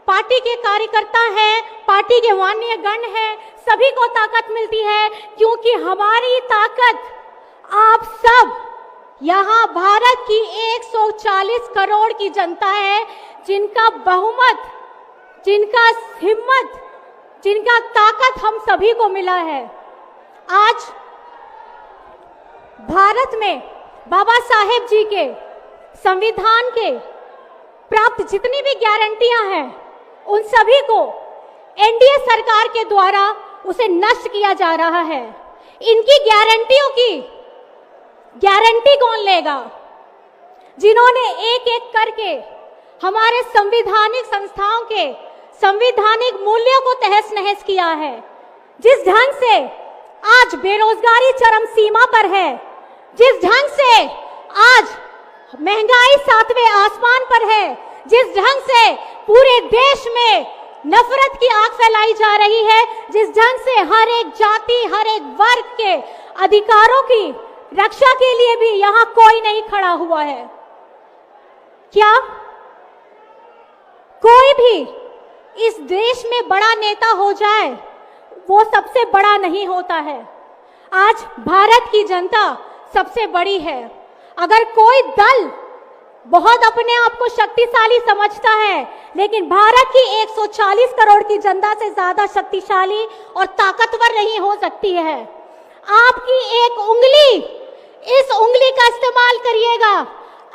पार्टी के कार्यकर्ता हैं, पार्टी के माननीय गण हैं, सभी को ताकत मिलती है, क्योंकि हमारी ताकत आप सब यहाँ भारत की 140 करोड़ की जनता है, जिनका बहुमत, जिनका हिम्मत, जिनका ताकत हम सभी को मिला है। आज भारत में बाबा साहेब जी के संविधान के प्राप्त जितनी भी गारंटियां हैं, उन सभी को एनडीए सरकार के द्वारा उसे नष्ट किया जा रहा है। इनकी गारंटियों की गारंटी कौन लेगा? जिन्होंने एक एक करके हमारे संवैधानिक संस्थाओं के संवैधानिक मूल्यों को तहस नहस किया है। जिस ढंग से आज बेरोजगारी चरम सीमा पर है, जिस ढंग से आज महंगाई 7वें आसमान पर है, जिस ढंग से पूरे देश में नफरत की आग फैलाई जा रही है, जिस ढंग से हर एक जाति, हर एक वर्ग के अधिकारों की रक्षा के लिए भी यहाँ कोई नहीं खड़ा हुआ है। क्या कोई भी इस देश में बड़ा नेता हो जाए, वो सबसे बड़ा नहीं होता है। आज भारत की जनता सबसे बड़ी है। अगर कोई दल बहुत अपने आप को शक्तिशाली समझता है, लेकिन भारत की 140 करोड़ की जनता से ज्यादा शक्तिशाली और ताकतवर नहीं हो सकती है। आपकी एक उंगली, इस उंगली का इस्तेमाल करिएगा।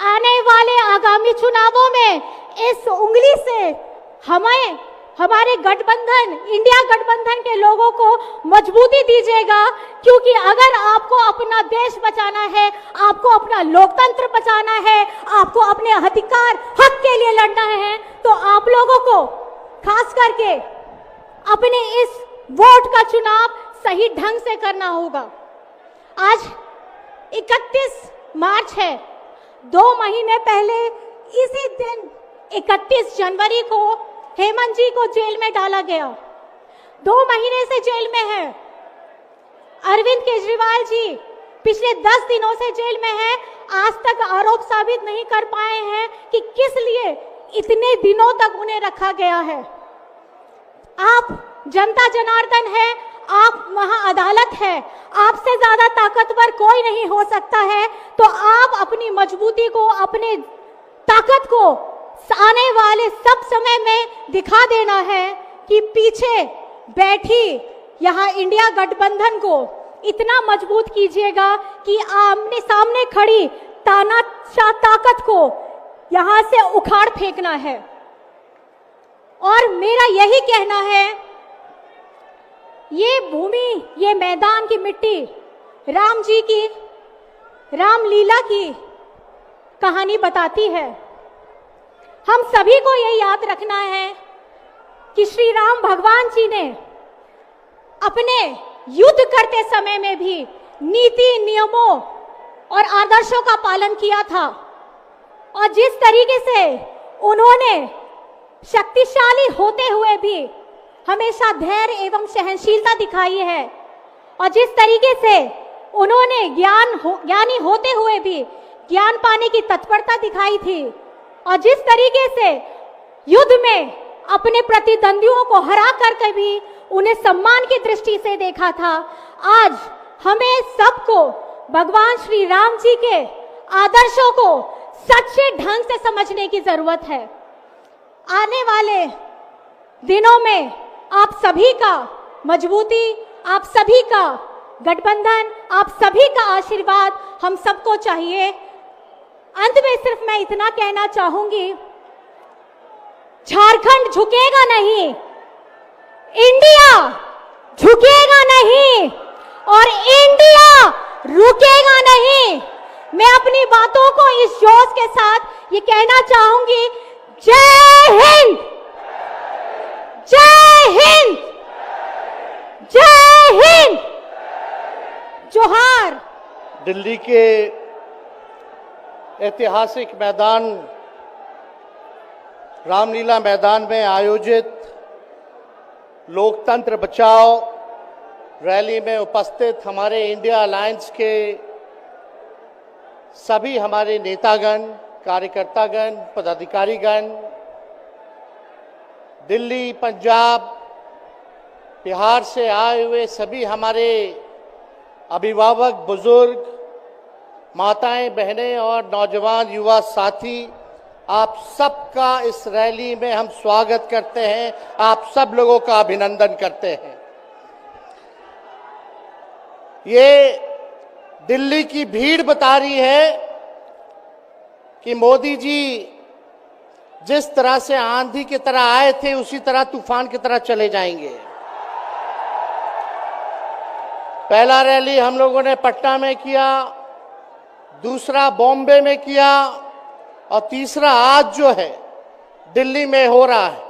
आने वाले आगामी चुनावों में इस उंगली से हमें, हमारे गठबंधन, इंडिया गठबंधन के लोगों को मजबूती दीजिएगा, क्योंकि अगर आपको अपना देश बचाना है, आपको अपना लोकतंत्र बचाना है, आपको अपने अधिकार, हक के लिए लड़ना है, तो आप लोगों को खास करके अपने इस वोट का चुनाव सही ढंग से करना होगा। आज 31 मार्च है। 2 महीने पहले इसी दिन 31 जनवरी को हेमंत जी को जेल में डाला गया, 2 महीने से जेल में है। अरविंद केजरीवाल जी पिछले 10 दिनों से जेल में है। आज तक आरोप साबित नहीं कर पाए हैं कि किस लिए इतने दिनों तक उन्हें रखा गया है। आप जनता जनार्दन है, आप वहां अदालत है, आपसे ज्यादा ताकतवर कोई नहीं हो सकता है। तो आप अपनी मजबूती को, अपने ताकत को आने वाले सब समय में दिखा देना है कि पीछे बैठी यहां इंडिया गठबंधन को इतना मजबूत कीजिएगा कि आमने सामने खड़ी तानाशाह ताकत को यहां से उखाड़ फेंकना है। और मेरा यही कहना है, ये भूमि, ये मैदान की मिट्टी राम जी की रामलीला की कहानी बताती है। हम सभी को ये याद रखना है कि श्री राम भगवान जी ने अपने युद्ध करते समय में भी नीति, नियमों और आदर्शों का पालन किया था। और जिस तरीके से उन्होंने शक्तिशाली होते हुए भी हमेशा धैर्य एवं सहनशीलता दिखाई है, और जिस तरीके से उन्होंने ज्ञानी होते हुए भी ज्ञान पाने की तत्परता दिखाई थी, और जिस तरीके से युद्ध में अपने प्रतिद्वंदियों को हरा करके भी उन्हें सम्मान की दृष्टि से देखा था, आज हमें सबको भगवान श्री राम जी के आदर्शों को सच्चे ढंग से समझने की जरूरत है। आने वाले दिनों में आप सभी का मजबूती, आप सभी का गठबंधन, आप सभी का आशीर्वाद हम सबको चाहिए। अंत में सिर्फ मैं इतना कहना चाहूंगी, झारखंड झुकेगा नहीं, इंडिया झुकेगा नहीं और इंडिया रुकेगा नहीं। मैं अपनी बातों को इस जोश के साथ ये कहना चाहूंगी, जय हिंद, जय हिंद, जय हिंद, जोहार। दिल्ली के ऐतिहासिक मैदान रामलीला मैदान में आयोजित लोकतंत्र बचाओ रैली में उपस्थित हमारे इंडिया अलायंस के सभी हमारे नेतागण, कार्यकर्तागण, पदाधिकारीगण, दिल्ली, पंजाब, बिहार से आए हुए सभी हमारे अभिभावक, बुजुर्ग, माताएं, बहनें और नौजवान युवा साथी, आप सबका इस रैली में हम स्वागत करते हैं, आप सब लोगों का अभिनंदन करते हैं। ये दिल्ली की भीड़ बता रही है कि मोदी जी जिस तरह से आंधी की तरह आए थे उसी तरह तूफान की तरह चले जाएंगे। पहला रैली हम लोगों ने पटना में किया, दूसरा बॉम्बे में किया और तीसरा आज जो है दिल्ली में हो रहा है।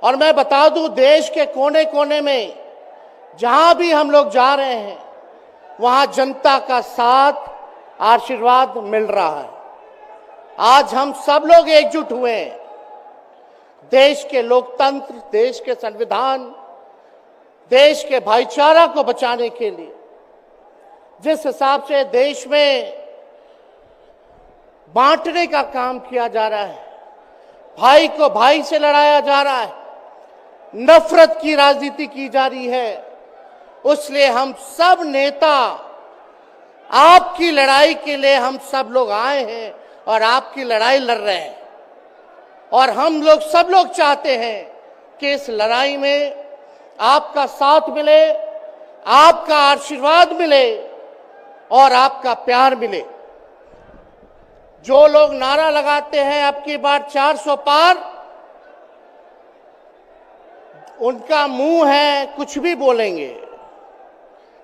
और मैं बता दूं, देश के कोने कोने में जहां भी हम लोग जा रहे हैं वहां जनता का साथ, आशीर्वाद मिल रहा है। आज हम सब लोग एकजुट हुए हैं देश के लोकतंत्र, देश के संविधान, देश के भाईचारा को बचाने के लिए। जिस हिसाब से देश में बांटने का काम किया जा रहा है, भाई को भाई से लड़ाया जा रहा है, नफरत की राजनीति की जा रही है, उसलिए हम सब नेता आपकी लड़ाई के लिए हम सब लोग आए हैं और आपकी लड़ाई लड़ रहे हैं। और हम लोग सब लोग चाहते हैं कि इस लड़ाई में आपका साथ मिले, आपका आशीर्वाद मिले और आपका प्यार मिले। जो लोग नारा लगाते हैं अब की बार 400 पार, उनका मुंह है, कुछ भी बोलेंगे,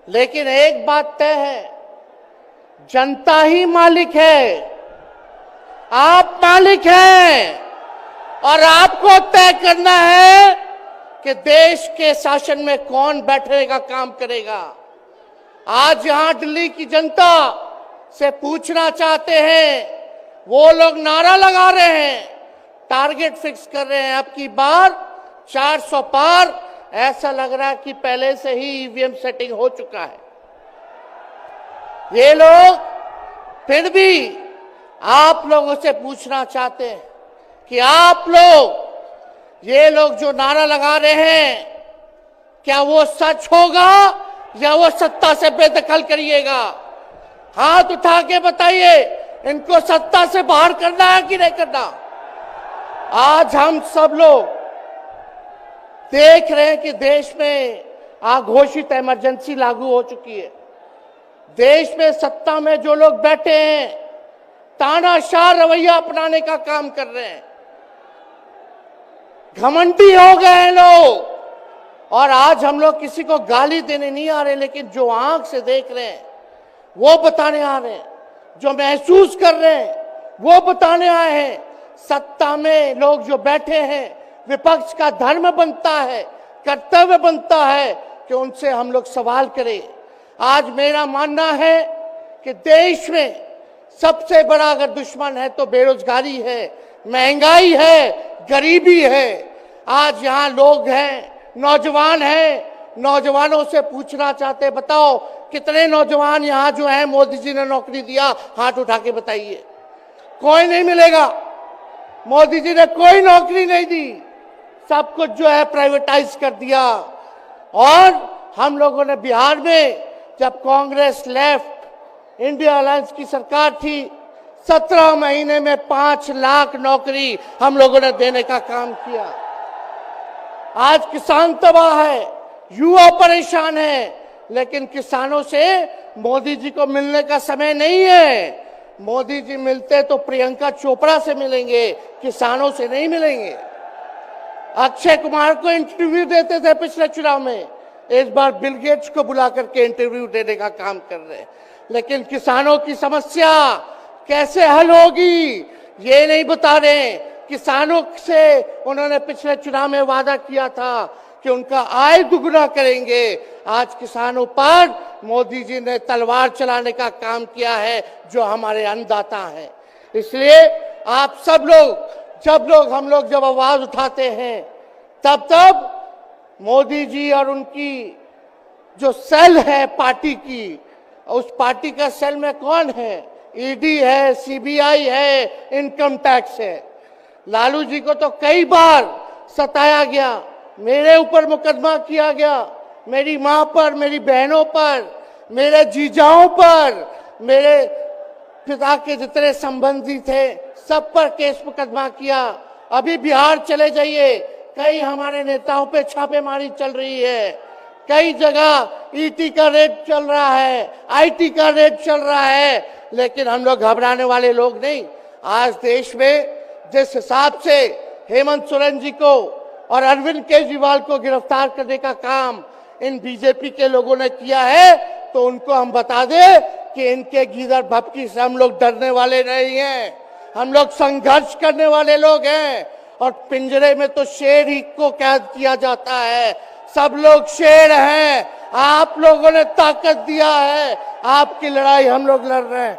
लेकिन एक बात तय है, जनता ही मालिक है, आप मालिक हैं और आपको तय करना है कि देश के शासन में कौन बैठने का काम करेगा। आज यहां दिल्ली की जनता से पूछना चाहते हैं, वो लोग नारा लगा रहे हैं टारगेट फिक्स कर रहे हैं। अब की बार 400 पार, ऐसा लग रहा है कि पहले से ही ईवीएम सेटिंग हो चुका है। ये लोग फिर भी आप लोगों से पूछना चाहते हैं कि आप लोग, ये लोग जो नारा लगा रहे हैं, क्या वो सच होगा या वो सत्ता से बेदखल करिएगा? हाथ उठा के बताइए, इनको सत्ता से बाहर करना है कि नहीं करना? आज हम सब लोग देख रहे हैं कि देश में अघोषित इमरजेंसी लागू हो चुकी है। देश में सत्ता में जो लोग बैठे हैं तानाशाह रवैया अपनाने का काम कर रहे हैं, घमंडी हो गए हैं लोग। और आज हम लोग किसी को गाली देने नहीं आ रहे, लेकिन जो आंख से देख रहे हैं वो बताने आ रहे हैं, जो महसूस कर रहे हैं वो बताने आए हैं। सत्ता में लोग जो बैठे हैं, विपक्ष का धर्म बनता है, कर्तव्य बनता है कि उनसे हम लोग सवाल करें। आज मेरा मानना है कि देश में सबसे बड़ा अगर दुश्मन है तो बेरोजगारी है, महंगाई है, गरीबी है। आज यहाँ लोग हैं, नौजवान हैं, नौजवानों से पूछना चाहते, बताओ कितने नौजवान यहाँ जो हैं मोदी जी ने नौकरी दिया? हाथ उठा के बताइए। कोई नहीं मिलेगा। मोदी जी ने कोई नौकरी नहीं दी, सब कुछ जो है प्राइवेटाइज कर दिया। और हम लोगों ने बिहार में जब कांग्रेस लेफ्ट इंडिया अलायंस की सरकार थी, 17 महीने में 5 लाख नौकरी हम लोगों ने देने का काम किया। आज किसान तबाह है, युवा परेशान है, लेकिन किसानों से मोदी जी को मिलने का समय नहीं है। मोदी जी मिलते तो प्रियंका चोपड़ा से मिलेंगे, किसानों से नहीं मिलेंगे। अक्षय कुमार को इंटरव्यू देते थे पिछले चुनाव में, इस बार बिल गेट्स को बुला करके इंटरव्यू देने का काम कर रहे हैं। लेकिन किसानों की समस्या कैसे हल होगी ये नहीं बता रहे। किसानों से उन्होंने पिछले चुनाव में वादा किया था कि उनका आय दुगुना करेंगे। आज किसानों पर मोदी जी ने तलवार चलाने का काम किया है, जो हमारे अन्नदाता हैं। इसलिए आप सब लोग, हम लोग जब आवाज उठाते हैं, तब मोदी जी और उनकी जो सेल है पार्टी की, उस पार्टी का सेल में कौन है? ईडी है, सीबीआई है, इनकम टैक्स है। लालू जी को तो कई बार सताया गया, मेरे ऊपर मुकदमा किया गया, मेरी मां पर, मेरी बहनों पर, मेरे जीजाओं पर, मेरे पिता के जितने संबंधी थे सब पर केस मुकदमा किया। अभी बिहार चले जाइए, कई हमारे नेताओं पे छापेमारी चल रही है, कई जगह ईटी का रेड चल रहा है, आईटी का रेड चल रहा है। लेकिन हम लोग घबराने वाले लोग नहीं। आज देश में जिस हिसाब से हेमंत सोरेन जी को और अरविंद केजरीवाल को गिरफ्तार करने का काम इन बीजेपी के लोगों ने किया है, तो उनको हम बता दें कि इनके गीदड़ भपकी से हम लोग डरने वाले नहीं हैं। हम लोग संघर्ष करने वाले लोग हैं। और पिंजरे में तो शेर ही को कैद किया जाता है। सब लोग शेर हैं, आप लोगों ने ताकत दिया है, आपकी लड़ाई हम लोग लड़ रहे हैं।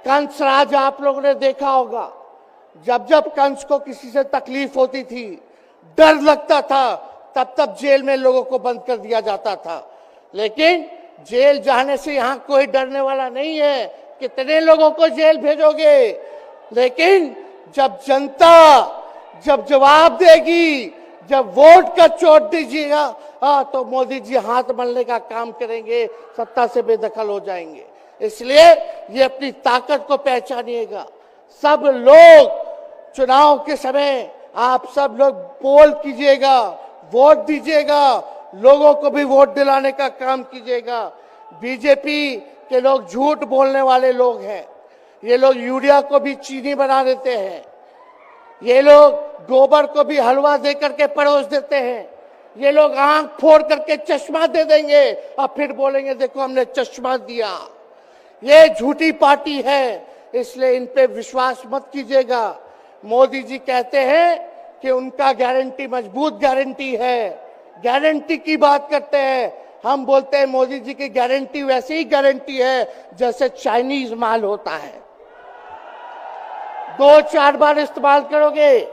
कंस राज आप लोगों ने देखा होगा, जब कंस को किसी से तकलीफ होती थी, डर लगता था, तब जेल में लोगों को बंद कर दिया जाता था। लेकिन जेल जाने से यहाँ कोई डरने वाला नहीं है। कितने लोगों को जेल भेजोगे? लेकिन जब जनता जब जवाब देगी, जब वोट का चोट दीजिएगा, तो मोदी जी हाथ मलने का काम करेंगे, सत्ता से बेदखल हो जाएंगे। इसलिए ये अपनी ताकत को पहचानिएगा। सब लोग चुनाव के समय आप सब लोग पोल कीजिएगा, वोट दीजिएगा, लोगों को भी वोट दिलाने का काम कीजिएगा। बीजेपी के लोग झूठ बोलने वाले लोग हैं। ये लोग यूरिया को भी चीनी बना देते हैं, ये लोग गोबर को भी हलवा दे करके परोस देते हैं, ये लोग आंख फोड़ करके चश्मा दे देंगे और फिर बोलेंगे देखो हमने चश्मा दिया। ये झूठी पार्टी है, इसलिए इन पे विश्वास मत कीजिएगा। मोदी जी कहते हैं कि उनका गारंटी मजबूत गारंटी है, गारंटी की बात करते हैं। हम बोलते हैं मोदी जी की गारंटी वैसे ही गारंटी है जैसे चाइनीज माल होता है। 2-4 बार इस्तेमाल करोगे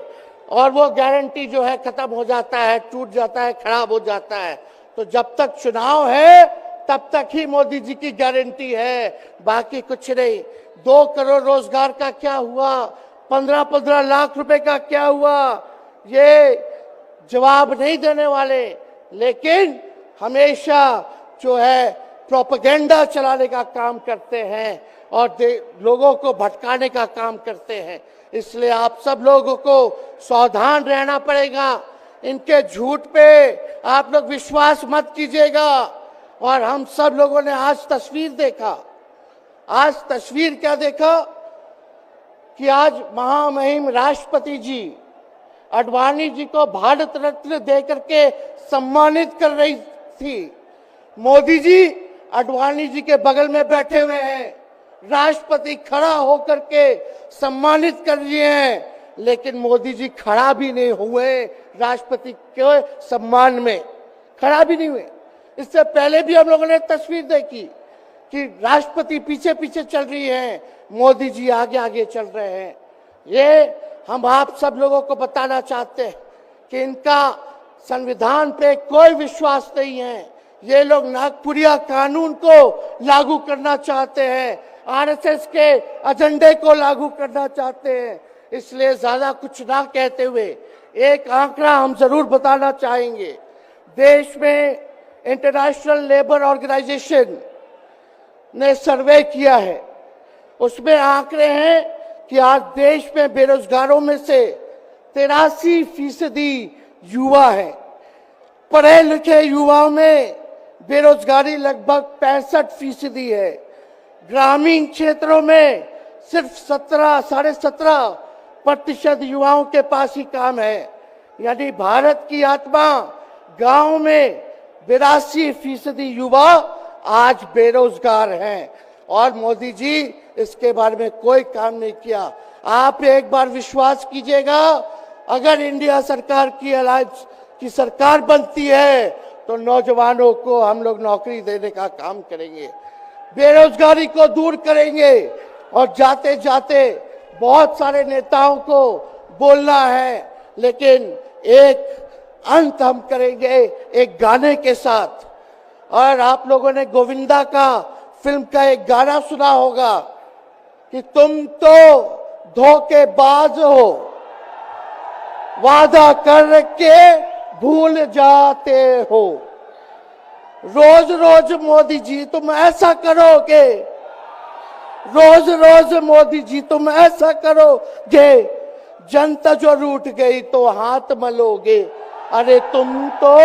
और वो गारंटी जो है खत्म हो जाता है, टूट जाता है, खराब हो जाता है। तो जब तक चुनाव है तब तक ही मोदी जी की गारंटी है, बाकी कुछ नहीं। 2 करोड़ रोजगार का क्या हुआ, 15-15 लाख रुपए का क्या हुआ, ये जवाब नहीं देने वाले, लेकिन हमेशा जो है प्रोपेगेंडा चलाने का काम करते हैं और लोगों को भटकाने का काम करते हैं। इसलिए आप सब लोगों को सावधान रहना पड़ेगा। इनके झूठ पे आप लोग विश्वास मत कीजिएगा। और हम सब लोगों ने आज तस्वीर देखा। आज तस्वीर क्या देखा कि आज महामहिम राष्ट्रपति जी आडवाणी जी को भारत रत्न देकर के सम्मानित कर रही थी। मोदी जी आडवाणी जी के बगल में बैठे हुए हैं, राष्ट्रपति खड़ा होकर के सम्मानित कर रहे हैं, लेकिन मोदी जी खड़ा भी नहीं हुए राष्ट्रपति के सम्मान में, खड़ा भी नहीं हुए। इससे पहले भी हम लोगों ने तस्वीर देखी कि राष्ट्रपति पीछे पीछे चल रही है, मोदी जी आगे आगे चल रहे हैं। ये हम आप सब लोगों को बताना चाहते हैं कि इनका संविधान पे कोई विश्वास नहीं है। ये लोग नागपुरिया कानून को लागू करना चाहते हैं, आरएसएस के एजेंडे को लागू करना चाहते हैं। इसलिए ज्यादा कुछ ना कहते हुए एक आंकड़ा हम जरूर बताना चाहेंगे। देश में इंटरनेशनल लेबर ऑर्गेनाइजेशन ने सर्वे किया है, उसमें आंकड़े हैं कि आज देश में बेरोजगारों में से 83% युवा है। पढ़े लिखे युवाओं में बेरोजगारी लगभग 65% है। ग्रामीण क्षेत्रों में सिर्फ 17.5% युवाओं के पास ही काम है। यानी भारत की आत्मा गांव में 82% युवा आज बेरोजगार हैं और मोदी जी इसके बारे में कोई काम नहीं किया। आप एक बार विश्वास कीजिएगा, अगर इंडिया सरकार की अलायंस की सरकार बनती है तो नौजवानों को हम लोग नौकरी देने का काम करेंगे, बेरोजगारी को दूर करेंगे। और जाते जाते बहुत सारे नेताओं को बोलना है, लेकिन एक अंत हम करेंगे एक गाने के साथ। और आप लोगों ने गोविंदा का फिल्म का एक गाना सुना होगा कि तुम तो धोखेबाज हो, वादा करके भूल जाते हो। रोज रोज मोदी जी तुम ऐसा करोगे, रोज रोज मोदी जी तुम ऐसा करोगे, जनता जो रूठ गई तो हाथ मलोगे। अरे तुम तो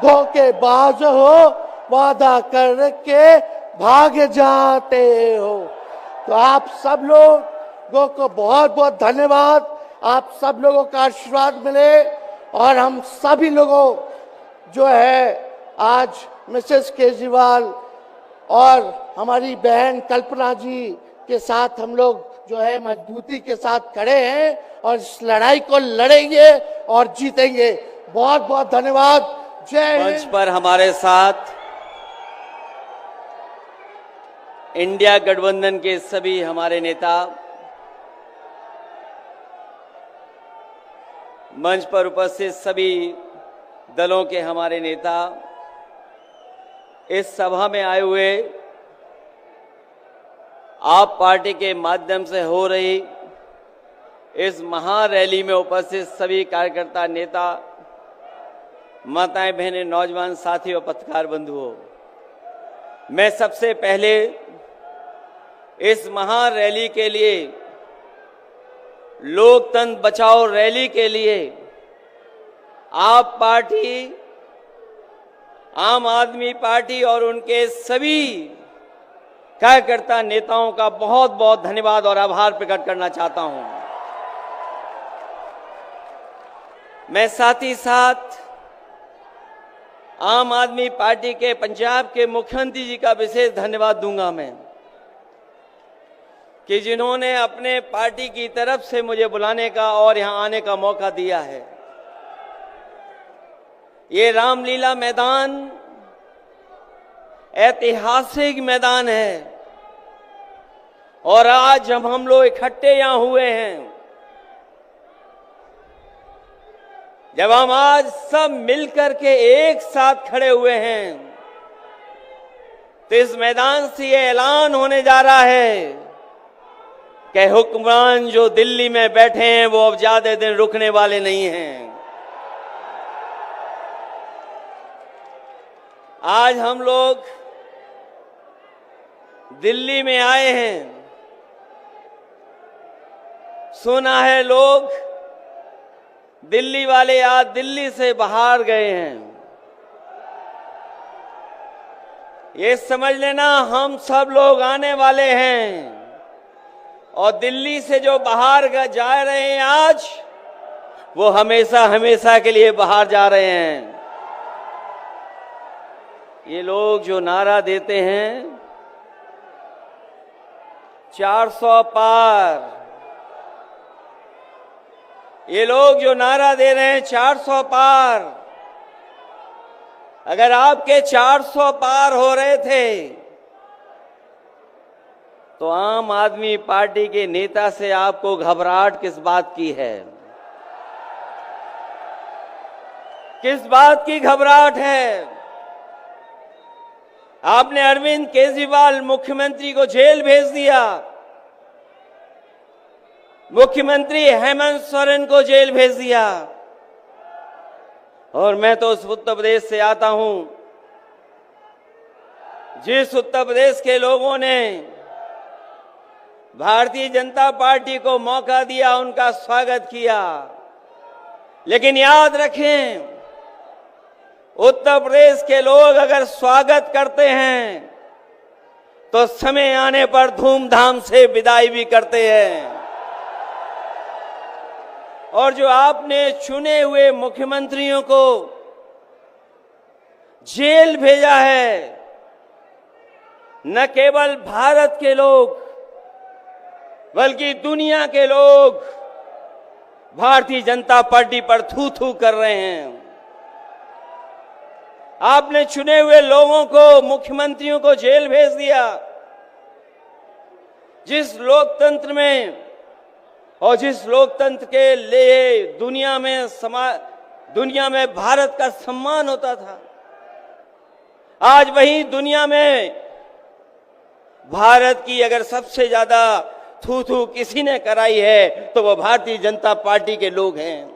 धोखेबाज हो, वादा करके भाग जाते हो। तो आप सब लोगों को बहुत बहुत धन्यवाद। आप सब लोगों का आशीर्वाद मिले और हम सभी लोगों जो है आज मिसेस केजरीवाल और हमारी बहन कल्पना जी के साथ हम लोग जो है मजबूती के साथ खड़े हैं और इस लड़ाई को लड़ेंगे और जीतेंगे। बहुत बहुत धन्यवाद। जय हिंद। मंच पर हमारे साथ इंडिया गठबंधन के सभी हमारे नेता, मंच पर उपस्थित सभी दलों के हमारे नेता, इस सभा में आए हुए आप पार्टी के माध्यम से हो रही इस महारैली में उपस्थित सभी कार्यकर्ता, नेता, माताएं, बहनें, नौजवान साथी और पत्रकार बंधुओं, मैं सबसे पहले इस महारैली के लिए, लोकतंत्र बचाओ रैली के लिए आप पार्टी, आम आदमी पार्टी और उनके सभी कार्यकर्ता नेताओं का बहुत बहुत धन्यवाद और आभार प्रकट करना चाहता हूं। मैं साथ ही साथ आम आदमी पार्टी के पंजाब के मुख्यमंत्री जी का विशेष धन्यवाद दूंगा मैं, कि जिन्होंने अपने पार्टी की तरफ से मुझे बुलाने का और यहां आने का मौका दिया है। ये रामलीला मैदान ऐतिहासिक मैदान है और आज जब हम लोग इकट्ठे यहां हुए हैं, जब हम आज सब मिलकर के एक साथ खड़े हुए हैं, तो इस मैदान से ये ऐलान होने जा रहा है कि हुक्मरान जो दिल्ली में बैठे हैं वो अब ज्यादा दिन रुकने वाले नहीं हैं। आज हम लोग दिल्ली में आए हैं, सुना है लोग दिल्ली वाले आज दिल्ली से बाहर गए हैं। ये समझ लेना हम सब लोग आने वाले हैं, और दिल्ली से जो बाहर जा रहे हैं आज, वो हमेशा हमेशा के लिए बाहर जा रहे हैं। ये लोग जो नारा देते हैं 400 पार, ये लोग जो नारा दे रहे हैं 400 पार, अगर आपके 400 पार हो रहे थे तो आम आदमी पार्टी के नेता से आपको घबराहट किस बात की है? किस बात की घबराहट है? आपने अरविंद केजरीवाल मुख्यमंत्री को जेल भेज दिया, मुख्यमंत्री हेमंत सोरेन को जेल भेज दिया। और मैं तो उस उत्तर प्रदेश से आता हूं, जिस उत्तर प्रदेश के लोगों ने भारतीय जनता पार्टी को मौका दिया, उनका स्वागत किया। लेकिन याद रखें, उत्तर प्रदेश के लोग अगर स्वागत करते हैं तो समय आने पर धूमधाम से विदाई भी करते हैं। और जो आपने चुने हुए मुख्यमंत्रियों को जेल भेजा है, न केवल भारत के लोग बल्कि दुनिया के लोग भारतीय जनता पार्टी पर थू थू कर रहे हैं। आपने चुने हुए लोगों को, मुख्यमंत्रियों को जेल भेज दिया। जिस लोकतंत्र में और जिस लोकतंत्र के लिए दुनिया में भारत का सम्मान होता था, आज वही दुनिया में भारत की अगर सबसे ज्यादा थू थू किसी ने कराई है तो वो भारतीय जनता पार्टी के लोग हैं।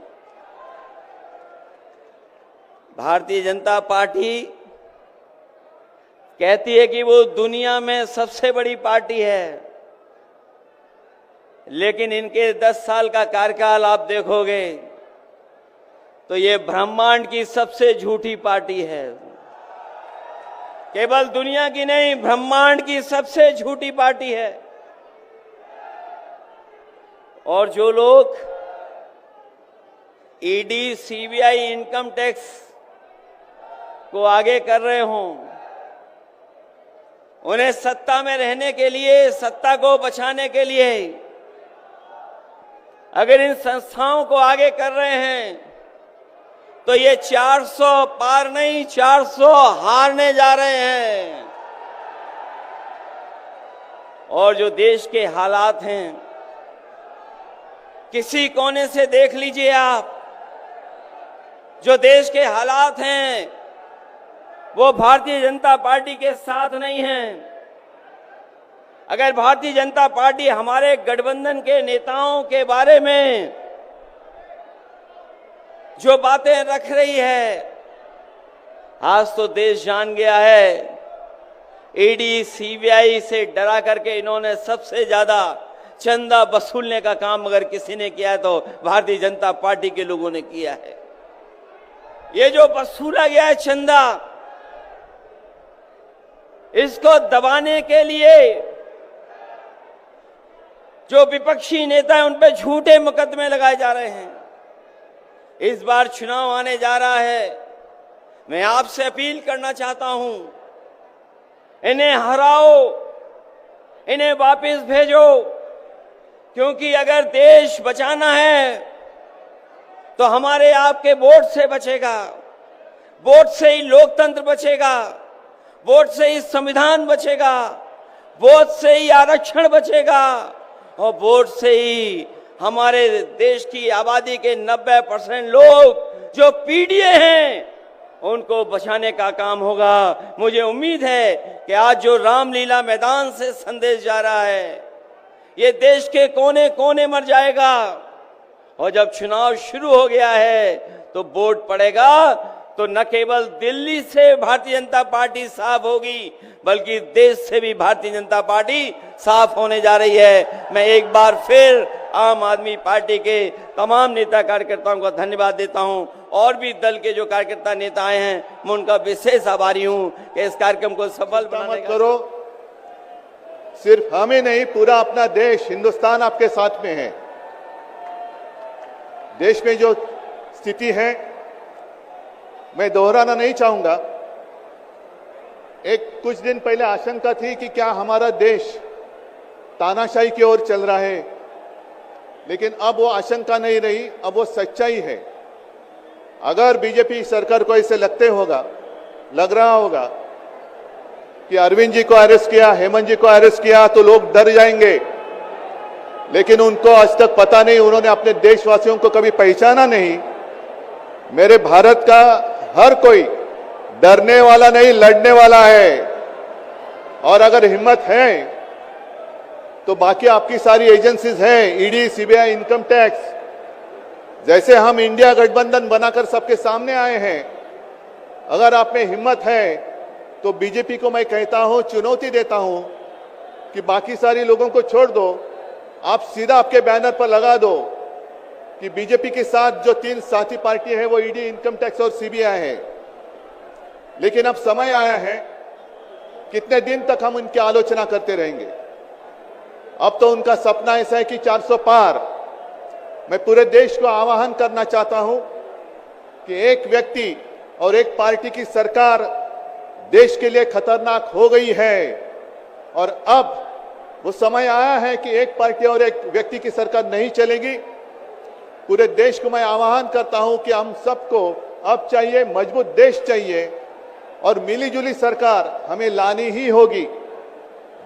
भारतीय जनता पार्टी कहती है कि वो दुनिया में सबसे बड़ी पार्टी है, लेकिन इनके 10 साल का कार्यकाल आप देखोगे तो ये ब्रह्मांड की सबसे झूठी पार्टी है। केवल दुनिया की नहीं, ब्रह्मांड की सबसे झूठी पार्टी है। और जो लोग ईडी, सीबीआई, इनकम टैक्स को आगे कर रहे हों, उन्हें सत्ता में रहने के लिए, सत्ता को बचाने के लिए अगर इन संस्थाओं को आगे कर रहे हैं तो ये 400 पार नहीं, 400 हारने जा रहे हैं। और जो देश के हालात हैं, किसी कोने से देख लीजिए आप, जो देश के हालात हैं वो भारतीय जनता पार्टी के साथ नहीं हैं। अगर भारतीय जनता पार्टी हमारे गठबंधन के नेताओं के बारे में जो बातें रख रही है, आज तो देश जान गया है, ईडी, सीबीआई से डरा करके इन्होंने सबसे ज्यादा चंदा वसूलने का काम अगर किसी ने किया है तो भारतीय जनता पार्टी के लोगों ने किया है। ये जो वसूला गया है चंदा, इसको दबाने के लिए जो विपक्षी नेता हैं उन पे झूठे मुकदमे लगाए जा रहे हैं। इस बार चुनाव आने जा रहा है, मैं आपसे अपील करना चाहता हूं, इन्हें हराओ, इन्हें वापस भेजो, क्योंकि अगर देश बचाना है तो हमारे आपके वोट से बचेगा, वोट से ही लोकतंत्र बचेगा, वोट से ही संविधान बचेगा, वोट से ही आरक्षण बचेगा और वोट से ही हमारे देश की आबादी के 90% लोग जो पीडीए हैं उनको बचाने का काम होगा। मुझे उम्मीद है कि आज जो रामलीला मैदान से संदेश जा रहा है ये देश के कोने कोने मर जाएगा और जब चुनाव शुरू हो गया है तो वोट पड़ेगा तो न केवल दिल्ली से भारतीय जनता पार्टी साफ होगी बल्कि देश से भी भारतीय जनता पार्टी साफ होने जा रही है। मैं एक बार फिर आम आदमी पार्टी के तमाम नेता कार्यकर्ताओं को धन्यवाद देता हूं और भी दल के जो कार्यकर्ता नेता आए हैं मैं उनका विशेष आभारी हूं कि इस कार्यक्रम को सफल बनाने का करो। सिर्फ हमें नहीं, पूरा अपना देश हिंदुस्तान आपके साथ में है। देश में जो स्थिति है मैं दोहराना नहीं चाहूंगा। कुछ दिन पहले आशंका थी कि क्या हमारा देश तानाशाही की ओर चल रहा है, लेकिन अब वो आशंका नहीं रही, अब वो सच्चाई है। अगर बीजेपी सरकार को ऐसे लग रहा होगा कि अरविंद जी को अरेस्ट किया, हेमंत जी को अरेस्ट किया तो लोग डर जाएंगे, लेकिन उनको आज तक पता नहीं, उन्होंने अपने देशवासियों को कभी पहचाना नहीं। मेरे भारत का हर कोई डरने वाला नहीं, लड़ने वाला है। और अगर हिम्मत है तो बाकी आपकी सारी एजेंसीज हैं, ईडी, सीबीआई, इनकम टैक्स, जैसे हम इंडिया गठबंधन बनाकर सबके सामने आए हैं, अगर आप में हिम्मत है तो बीजेपी को मैं कहता हूं, चुनौती देता हूं कि बाकी सारी लोगों को छोड़ दो, आप सीधा आपके बैनर पर लगा दो कि बीजेपी के साथ जो 3 साथी पार्टी है वो ईडी, इनकम टैक्स और सीबीआई है। लेकिन अब समय आया है, कितने दिन तक हम उनकी आलोचना करते रहेंगे? अब तो उनका सपना ऐसा है कि 400 पार। मैं पूरे देश को आह्वान करना चाहता हूं कि एक व्यक्ति और एक पार्टी की सरकार देश के लिए खतरनाक हो गई है और अब वो समय आया है कि एक पार्टी और एक व्यक्ति की सरकार नहीं चलेगी। पूरे देश को मैं आह्वान करता हूं कि हम सबको अब चाहिए, मजबूत देश चाहिए और मिलीजुली सरकार हमें लानी ही होगी।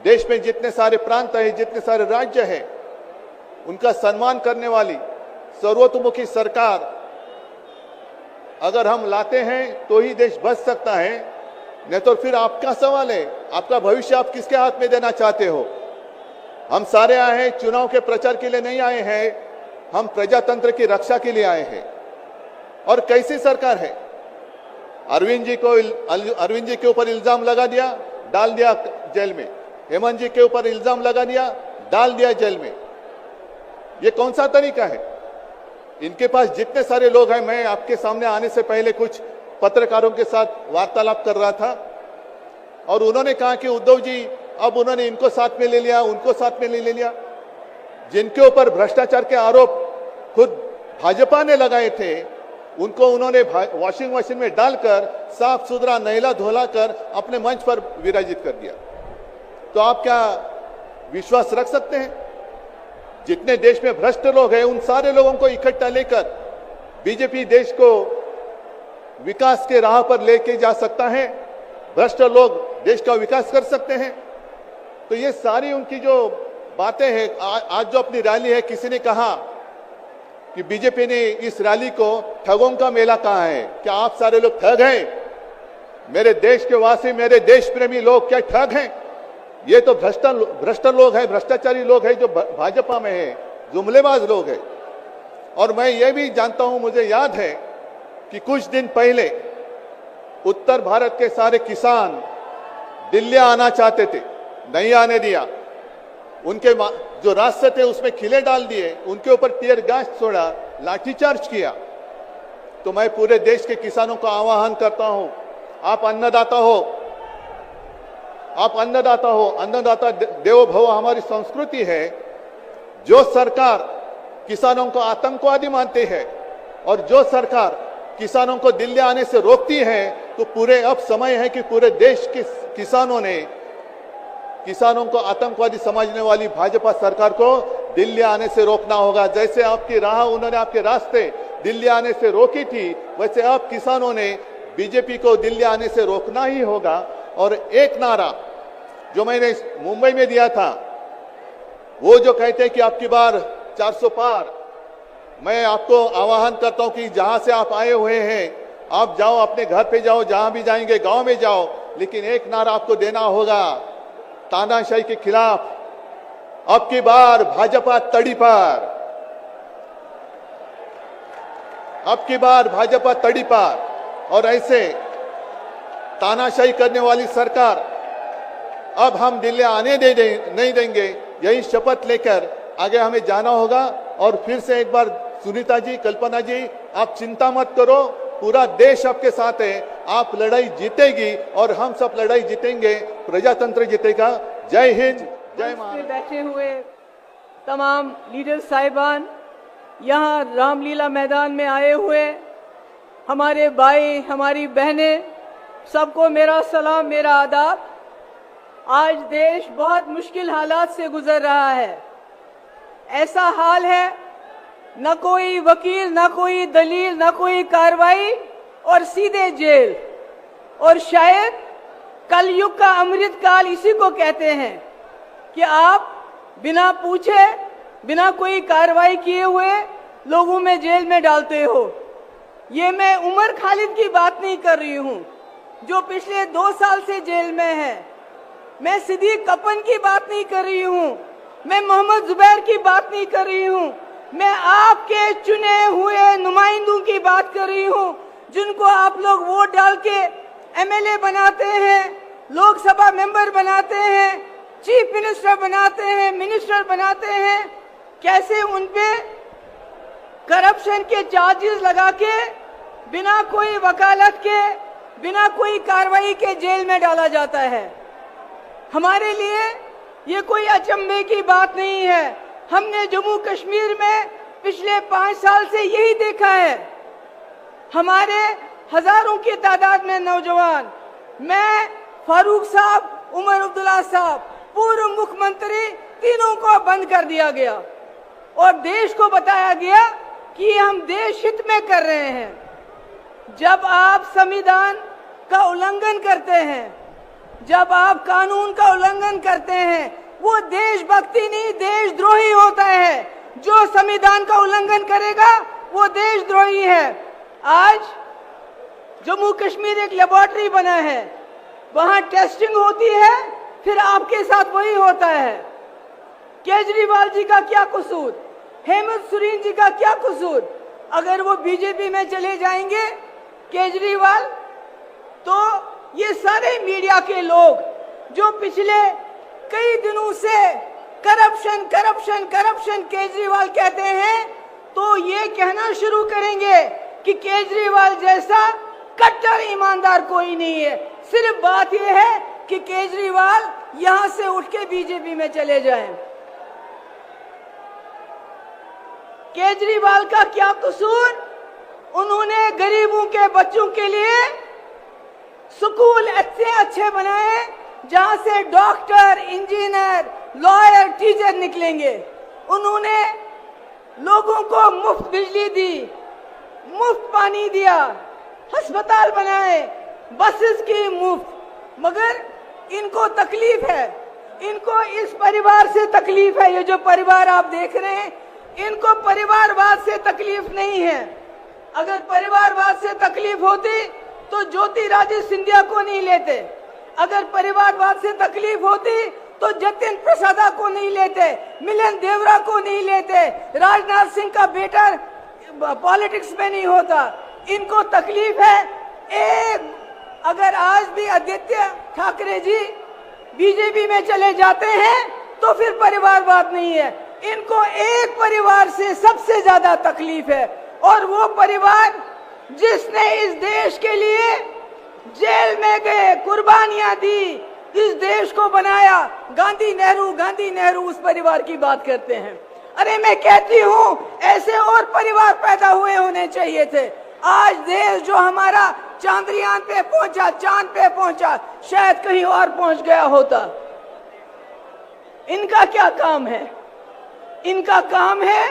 देश में जितने सारे प्रांत हैं, जितने सारे राज्य हैं, उनका सम्मान करने वाली सर्वतोमुखी सरकार अगर हम लाते हैं तो ही देश बच सकता है, नहीं तो फिर आपका सवाल है, आपका भविष्य आप किसके हाथ में देना चाहते हो? हम सारे आए हैं चुनाव के प्रचार के लिए नहीं आए हैं, हम प्रजातंत्र की रक्षा के लिए आए हैं। और कैसी सरकार है? अरविंद जी के ऊपर इल्जाम लगा दिया, डाल दिया जेल में। हेमंत जी के ऊपर इल्जाम लगा दिया, डाल दिया जेल में। ये कौन सा तरीका है? इनके पास जितने सारे लोग हैं, मैं आपके सामने आने से पहले कुछ पत्रकारों के साथ वार्तालाप कर रहा था और उन्होंने कहा कि उद्धव जी अब उन्होंने इनको साथ में ले लिया, उनको साथ में ले लिया। जिनके ऊपर भ्रष्टाचार के आरोप खुद भाजपा ने लगाए थे, उनको उन्होंने वॉशिंग मशीन में डालकर साफ सुथरा नहला धोला कर अपने मंच पर विराजित कर दिया। तो आप क्या विश्वास रख सकते हैं? जितने देश में भ्रष्ट लोग हैं, उन सारे लोगों को इकट्ठा लेकर बीजेपी देश को विकास के राह पर लेके जा सकता है? भ्रष्ट लोग देश का विकास कर सकते हैं? तो ये सारी उनकी जो बातें हैं, आज जो अपनी रैली है, किसी ने कहा कि बीजेपी ने इस रैली को ठगों का मेला कहा है। क्या आप सारे लोग ठग हैं? मेरे देश के वासी, मेरे देश प्रेमी लोग क्या ठग हैं? ये तो भ्रष्ट लोग हैं, भ्रष्टाचारी लोग हैं जो भाजपा में है, जुमलेबाज लोग हैं। और मैं ये भी जानता हूं, मुझे याद है कि कुछ दिन पहले उत्तर भारत के सारे किसान दिल्ली आना चाहते थे, नहीं आने दिया। उनके जो रास्ते थे उसमें खिले डाल दिए, उनके ऊपर टीयर गैस छोड़ा, लाठीचार्ज किया। तो मैं पूरे देश के किसानों का आह्वान करता हूं, आप अन्नदाता हो, आप अन्नदाता हो, अन्नदाता देवो भव हमारी संस्कृति है। जो सरकार किसानों को आतंकवादी मानती है और जो सरकार किसानों को दिल्ली आने से रोकती है, तो पूरे अब समय है कि पूरे देश के किसानों ने किसानों को आतंकवादी समझने वाली भाजपा सरकार को दिल्ली आने से रोकना होगा। जैसे आपकी राह, उन्होंने आपके रास्ते दिल्ली आने से रोकी थी, वैसे अब किसानों ने बीजेपी को दिल्ली आने से रोकना ही होगा। और एक नारा जो मैंने मुंबई में दिया था, वो जो कहते हैं कि आपकी बार 400 पार, मैं आपको आह्वान करता हूं कि जहां से आप आए हुए हैं आप जाओ, अपने घर पे जाओ, जहां भी जाएंगे गांव में जाओ, लेकिन एक नारा आपको देना होगा तानाशाही के खिलाफ, अब की बार भाजपा तड़ी पार, अब की बार भाजपा तड़ी पार। और ऐसे तानाशाही करने वाली सरकार अब हम दिल्ली आने नहीं देंगे। यही शपथ लेकर आगे हमें जाना होगा। और फिर से एक बार सुनीता जी, कल्पना जी, आप चिंता मत करो, पूरा देश आपके साथ है, आप लड़ाई जीतेगी और हम सब लड़ाई जीतेंगे, प्रजातंत्र जीतेगा। जय हिंद, जय महाराष्ट्र। बैठे हुए तमाम लीडर साहिबान, यहाँ रामलीला मैदान में आए हुए हमारे भाई, हमारी बहनें, सबको मेरा सलाम, मेरा आदाब। आज देश बहुत मुश्किल हालात से गुजर रहा है। ऐसा हाल है, न कोई वकील, न कोई दलील, न कोई कार्रवाई और सीधे जेल। और शायद कलयुग का अमृत काल इसी को कहते हैं कि आप बिना पूछे, बिना कोई कार्रवाई किए हुए लोगों में जेल में डालते हो। ये मैं उमर खालिद की बात नहीं कर रही हूँ जो पिछले 2 साल से जेल में है। मैं सिद्दीक कपन की बात नहीं कर रही हूँ, मैं मोहम्मद जुबैर की बात नहीं कर रही हूँ, मैं आपके चुने हुए नुमाइंदों की बात कर रही हूँ, जिनको आप लोग वोट डाल के एमएलए बनाते हैं, लोकसभा मेंबर बनाते हैं, चीफ मिनिस्टर बनाते हैं, मिनिस्टर बनाते हैं। कैसे उनपे करप्शन के चार्जेस लगा के बिना कोई वकालत के, बिना कोई कार्रवाई के जेल में डाला जाता है। हमारे लिए ये कोई अचंभे की बात नहीं है। हमने जम्मू कश्मीर में पिछले 5 साल से यही देखा है। हमारे हजारों की तादाद में नौजवान, मैं, फारूक साहब, उमर अब्दुल्ला साहब, पूर्व मुख्यमंत्री, तीनों को बंद कर दिया गया और देश को बताया गया कि हम देश हित में कर रहे हैं। जब आप संविधान का उल्लंघन करते हैं, जब आप कानून का उल्लंघन करते हैं, वो देशभक्ति नहीं, देशद्रोही होता है। जो संविधान का उल्लंघन करेगा वो देशद्रोही है। आज जम्मू कश्मीर एक लेबोरेटरी बना है, वहां टेस्टिंग होती है, फिर आपके साथ वही होता है। केजरीवाल जी का क्या कसूर, हेमंत सोरेन जी का क्या कसूर? अगर वो बीजेपी में चले जाएंगे केजरीवाल, तो ये सारे मीडिया के लोग जो पिछले कई दिनों से करप्शन करप्शन करप्शन केजरीवाल कहते हैं, तो ये कहना शुरू करेंगे कि केजरीवाल जैसा कट्टर ईमानदार कोई नहीं है। सिर्फ बात यह है कि केजरीवाल यहां से उठ के बीजेपी में चले जाएं। केजरीवाल का क्या कसूर? उन्होंने गरीबों के बच्चों के लिए स्कूल अच्छे अच्छे बनाए जहां से डॉक्टर, इंजीनियर, लॉयर, टीचर निकलेंगे। उन्होंने लोगों को मुफ्त बिजली दी, मुफ्त पानी दिया, अस्पताल बनाए, बसेस की मुफ्त। मगर इनको तकलीफ है, इनको इस परिवार से तकलीफ है। ये जो परिवार आप देख रहे हैं, इनको परिवारवाद से तकलीफ नहीं है। अगर परिवारवाद से तकलीफ होती तो ज्योतिरादित्य सिंधिया को नहीं लेते। अगर परिवारवाद से तकलीफ होती तो जतिन प्रसादा को नहीं लेते, मिलन देवरा को नहीं लेते, राजनाथ सिंह का बेटा पॉलिटिक्स में नहीं होता। इनको तकलीफ है एक, अगर आज भी आदित्य ठाकरे जी बीजेपी में चले जाते हैं तो फिर परिवारवाद नहीं है। इनको एक परिवार से सबसे ज्यादा तकलीफ है, और वो परिवार जिसने इस देश के लिए जेल में गए, कुर्बानियां दी, इस देश को बनाया। गांधी नेहरू उस परिवार की बात करते हैं। अरे मैं कहती हूँ ऐसे और परिवार पैदा हुए होने चाहिए थे। आज देश जो हमारा चांद्रयान पे पहुंचा, चांद पे पहुंचा, शायद कहीं और पहुंच गया होता। इनका क्या काम है? इनका काम है,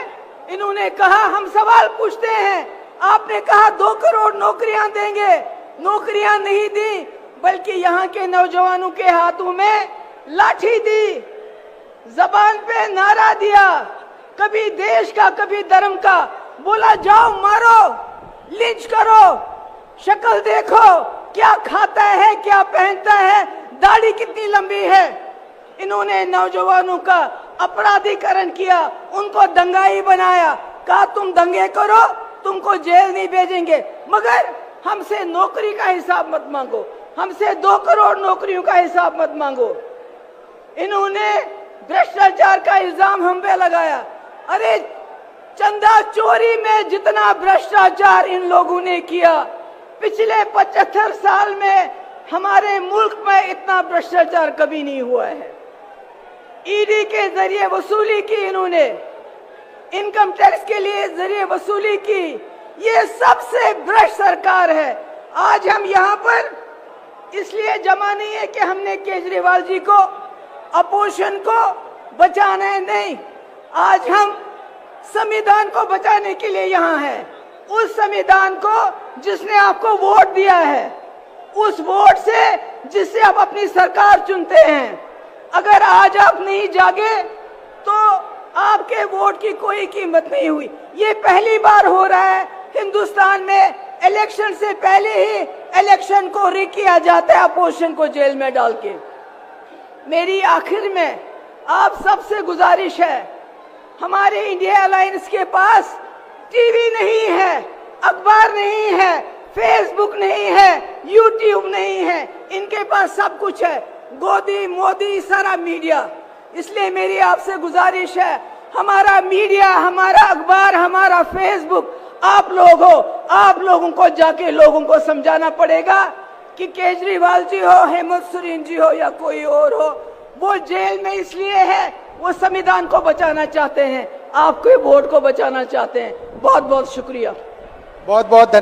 इन्होंने कहा, हम सवाल पूछते हैं, आपने कहा 2 करोड़ नौकरियां देंगे, नौकरियां नहीं दी, बल्कि यहाँ के नौजवानों के हाथों में लाठी दी, जबान पे नारा दिया, कभी देश का कभी धर्म का, बोला जाओ मारो, लिंच करो, शक्ल देखो, क्या खाता है, क्या पहनता है, दाढ़ी कितनी लंबी है। इन्होंने नौजवानों का अपराधीकरण किया, उनको दंगाई बनाया, कहा तुम दंगे करो, तुमको जेल नहीं भेजेंगे, मगर हमसे नौकरी का हिसाब मत मांगो, हमसे 2 करोड़ नौकरियों का हिसाब मत मांगो। इन्होंने भ्रष्टाचार का इल्जाम हम पे लगाया। अरे चंदा चोरी में जितना भ्रष्टाचार इन लोगों ने किया, पिछले 75 साल में हमारे मुल्क में इतना भ्रष्टाचार कभी नहीं हुआ है। ईडी के जरिए वसूली की इन्होंने, इनकम टैक्स के लिए जरिए वसूली की, ये सबसे भ्रष्ट सरकार है। आज हम यहाँ पर इसलिए जमा नहीं है कि हमने केजरीवाल जी को, अपोजिशन को बचाना है, नहीं, आज हम संविधान को बचाने के लिए यहाँ हैं। उस संविधान को जिसने आपको वोट दिया है, उस वोट से जिससे आप अपनी सरकार चुनते हैं, अगर आज आप नहीं जागे तो आपके वोट की कोई कीमत नहीं हुई। ये पहली बार हो रहा है हिंदुस्तान में, इलेक्शन से पहले ही इलेक्शन को रिग किया जाता है अपोजिशन को जेल में डाल के। मेरी आखिर में आप सबसे गुजारिश है, हमारे इंडिया अलायंस के पास टीवी नहीं है, अखबार नहीं है, फेसबुक नहीं है, यूट्यूब नहीं है, इनके पास सब कुछ है, गोदी मोदी सारा मीडिया। इसलिए मेरी आपसे गुजारिश है, हमारा मीडिया, हमारा अखबार, हमारा फेसबुक आप लोग हो, आप लोगों को जाके लोगों को समझाना पड़ेगा कि केजरीवाल जी हो, हेमंत सोरेन जी हो या कोई और हो, वो जेल में इसलिए है, वो संविधान को बचाना चाहते हैं, आपके वोट को बचाना चाहते हैं। बहुत बहुत शुक्रिया। बहुत बहुत धन्यवाद।